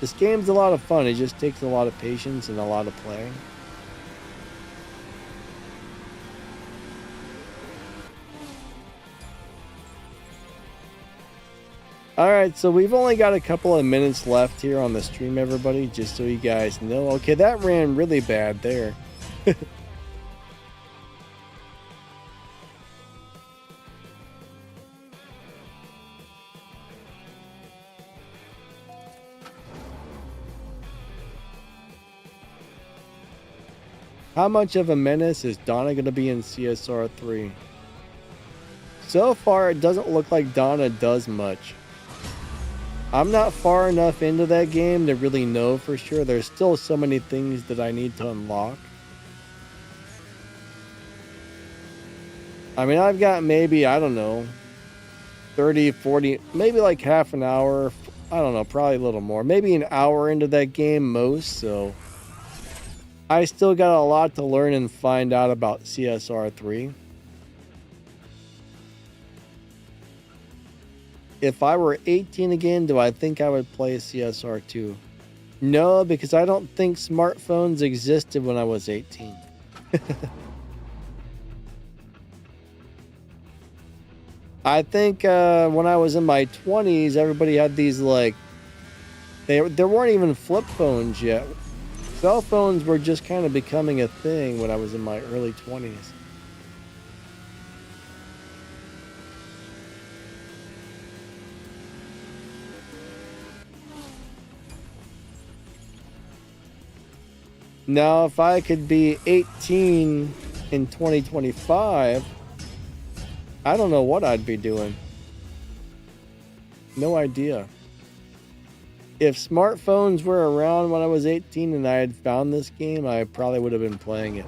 This game's a lot of fun. It just takes a lot of patience and a lot of playing. All right, so we've only got a couple of minutes left here on the stream, everybody, just so you guys know. Okay, that ran really bad there. How much of a menace is Donna going to be in CSR3? So far, it doesn't look like Donna does much. I'm not far enough into that game to really know for sure. There's still so many things that I need to unlock. I mean, I've got maybe, I don't know, 30, 40, maybe like half an hour. I don't know, probably a little more. Maybe an hour into that game most, so I still got a lot to learn and find out about CSR3. If I were 18 again, do I think I would play CSR2? No, because I don't think smartphones existed when I was 18. I think when I was in my 20s, everybody had these like, there weren't even flip phones yet. Cell phones were just kind of becoming a thing when I was in my early 20s. Now, if I could be 18 in 2025, I don't know what I'd be doing. No idea. If smartphones were around when I was 18 and I had found this game, I probably would have been playing it.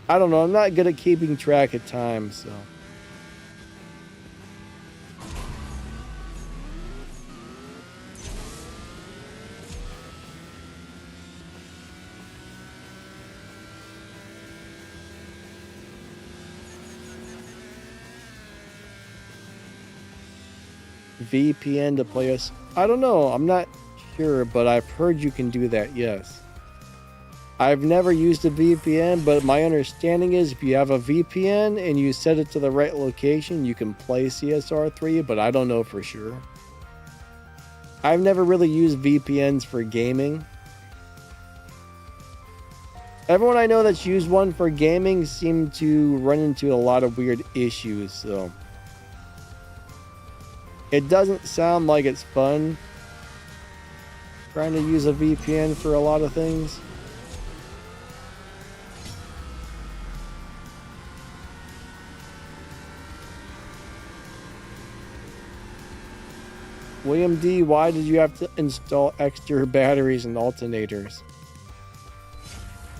I don't know. I'm not good at keeping track of time, so. VPN to play us. I don't know. I'm not sure, but I've heard you can do that, yes. I've never used a VPN, but my understanding is if you have a VPN and you set it to the right location, you can play CSR3, but I don't know for sure. I've never really used VPNs for gaming. Everyone I know that's used one for gaming seem to run into a lot of weird issues, so it doesn't sound like it's fun trying to use a VPN for a lot of things. William D, why did you have to install extra batteries and alternators?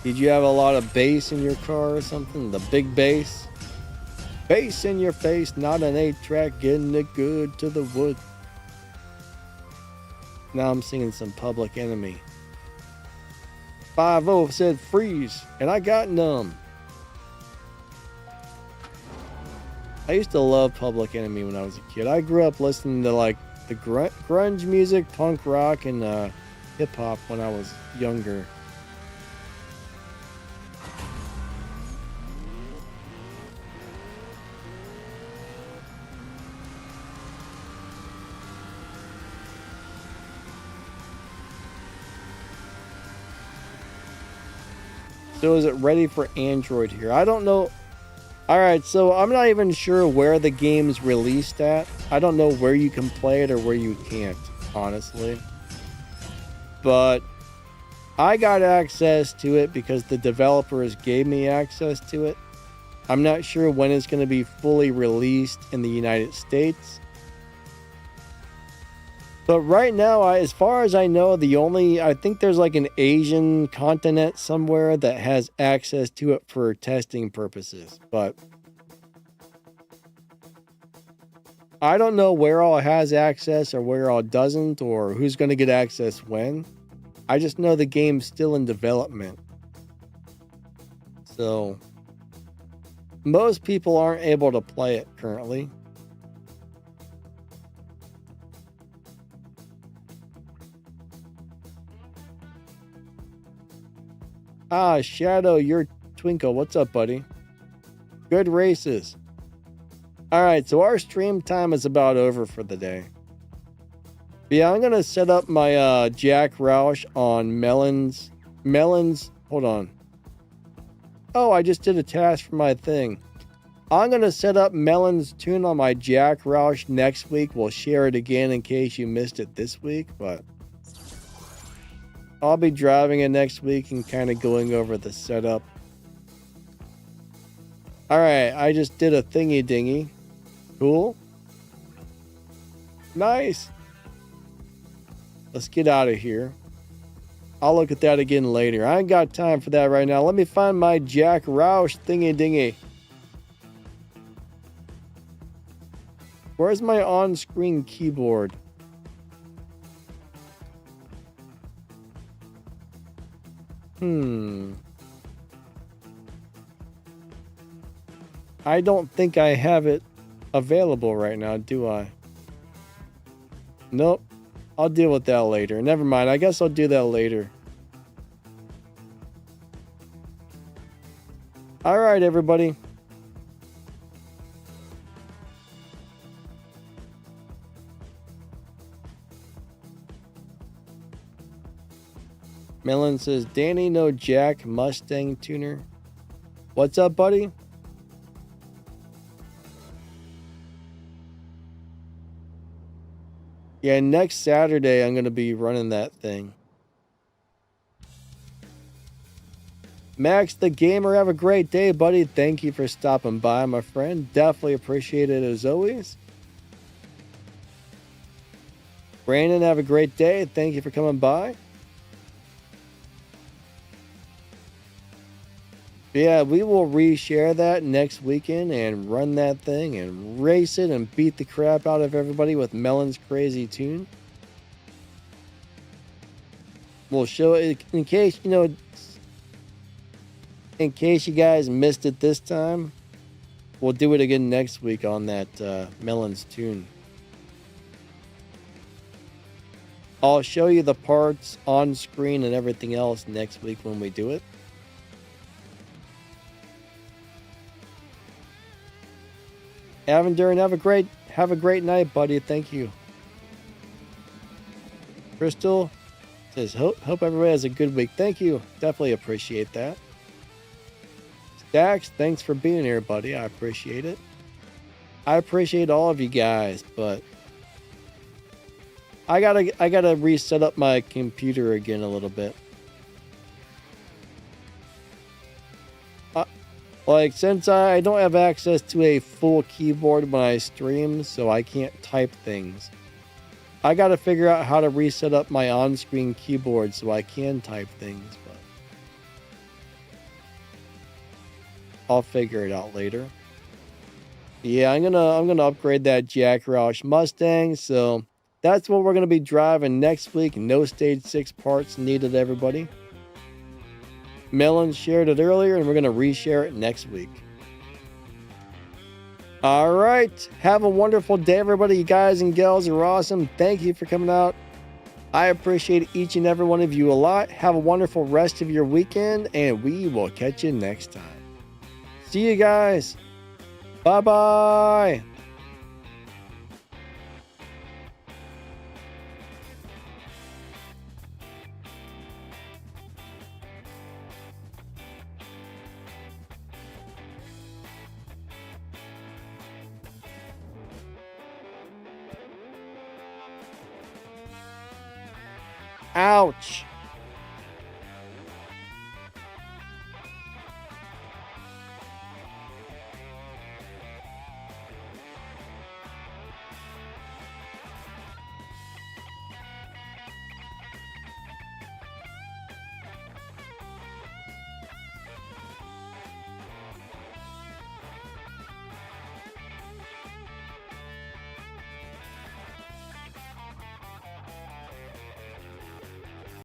Did you have a lot of bass in your car or something? The big bass? Bass in your face, not an 8-track, getting it good to the wood. Now I'm singing some Public Enemy. 5-0 said freeze, and I got numb. I used to love Public Enemy when I was a kid. I grew up listening to like the grunge music, punk rock, and hip hop when I was younger. So is it ready for Android here? I don't know. All right, so I'm not even sure where the game's released at. I don't know where you can play it or where you can't, honestly. But I got access to it because the developers gave me access to it. I'm not sure when it's going to be fully released in the United States. But right now, as far as I know, I think there's like an Asian continent somewhere that has access to it for testing purposes. But I don't know where all has access or where all doesn't or who's going to get access when. I just know the game's still in development. So most people aren't able to play it currently. Ah, Shadow, you're Twinkle. What's up, buddy? Good races. All right, so our stream time is about over for the day. But yeah, I'm going to set up my Jack Roush on Melons. Hold on. Oh, I just did a task for my thing. I'm going to set up Melon's tune on my Jack Roush next week. We'll share it again in case you missed it this week, but I'll be driving it next week and kind of going over the setup. All right, I just did a thingy dingy. Cool. Nice. Let's get out of here. I'll look at that again later. I ain't got time for that right now. Let me find my Jack Roush thingy dingy. Where's my on-screen keyboard? I don't think I have it available right now, do I? Nope. I'll deal with that later. Never mind. I guess I'll do that later. All right, everybody. Melon says, Danny, no Jack Mustang tuner. What's up, buddy? Yeah, next Saturday I'm going to be running that thing. Maxthegamer, have a great day, buddy. Thank you for stopping by, my friend. Definitely appreciate it as always. Brandon, have a great day. Thank you for coming by. Yeah, we will reshare that next weekend and run that thing and race it and beat the crap out of everybody with Melon's crazy tune. We'll show it in case, in case you guys missed it this time. We'll do it again next week on that Melon's tune. I'll show you the parts on screen and everything else next week when we do it. Avendurin, have a great night, buddy. Thank you. Crystal says, hope everybody has a good week. Thank you. Definitely appreciate that. Stacks, thanks for being here, buddy. I appreciate it. I appreciate all of you guys, but I gotta reset up my computer again a little bit. Since I don't have access to a full keyboard when I stream, so I can't type things. I gotta figure out how to reset up my on-screen keyboard so I can type things, but I'll figure it out later. Yeah, I'm gonna upgrade that Jack Roush Mustang, so that's what we're gonna be driving next week. No stage 6 parts needed, everybody. Melon shared it earlier, and we're going to reshare it next week. All right. Have a wonderful day, everybody. You guys and gals are awesome. Thank you for coming out. I appreciate each and every one of you a lot. Have a wonderful rest of your weekend, and we will catch you next time. See you guys. Bye-bye. Ouch.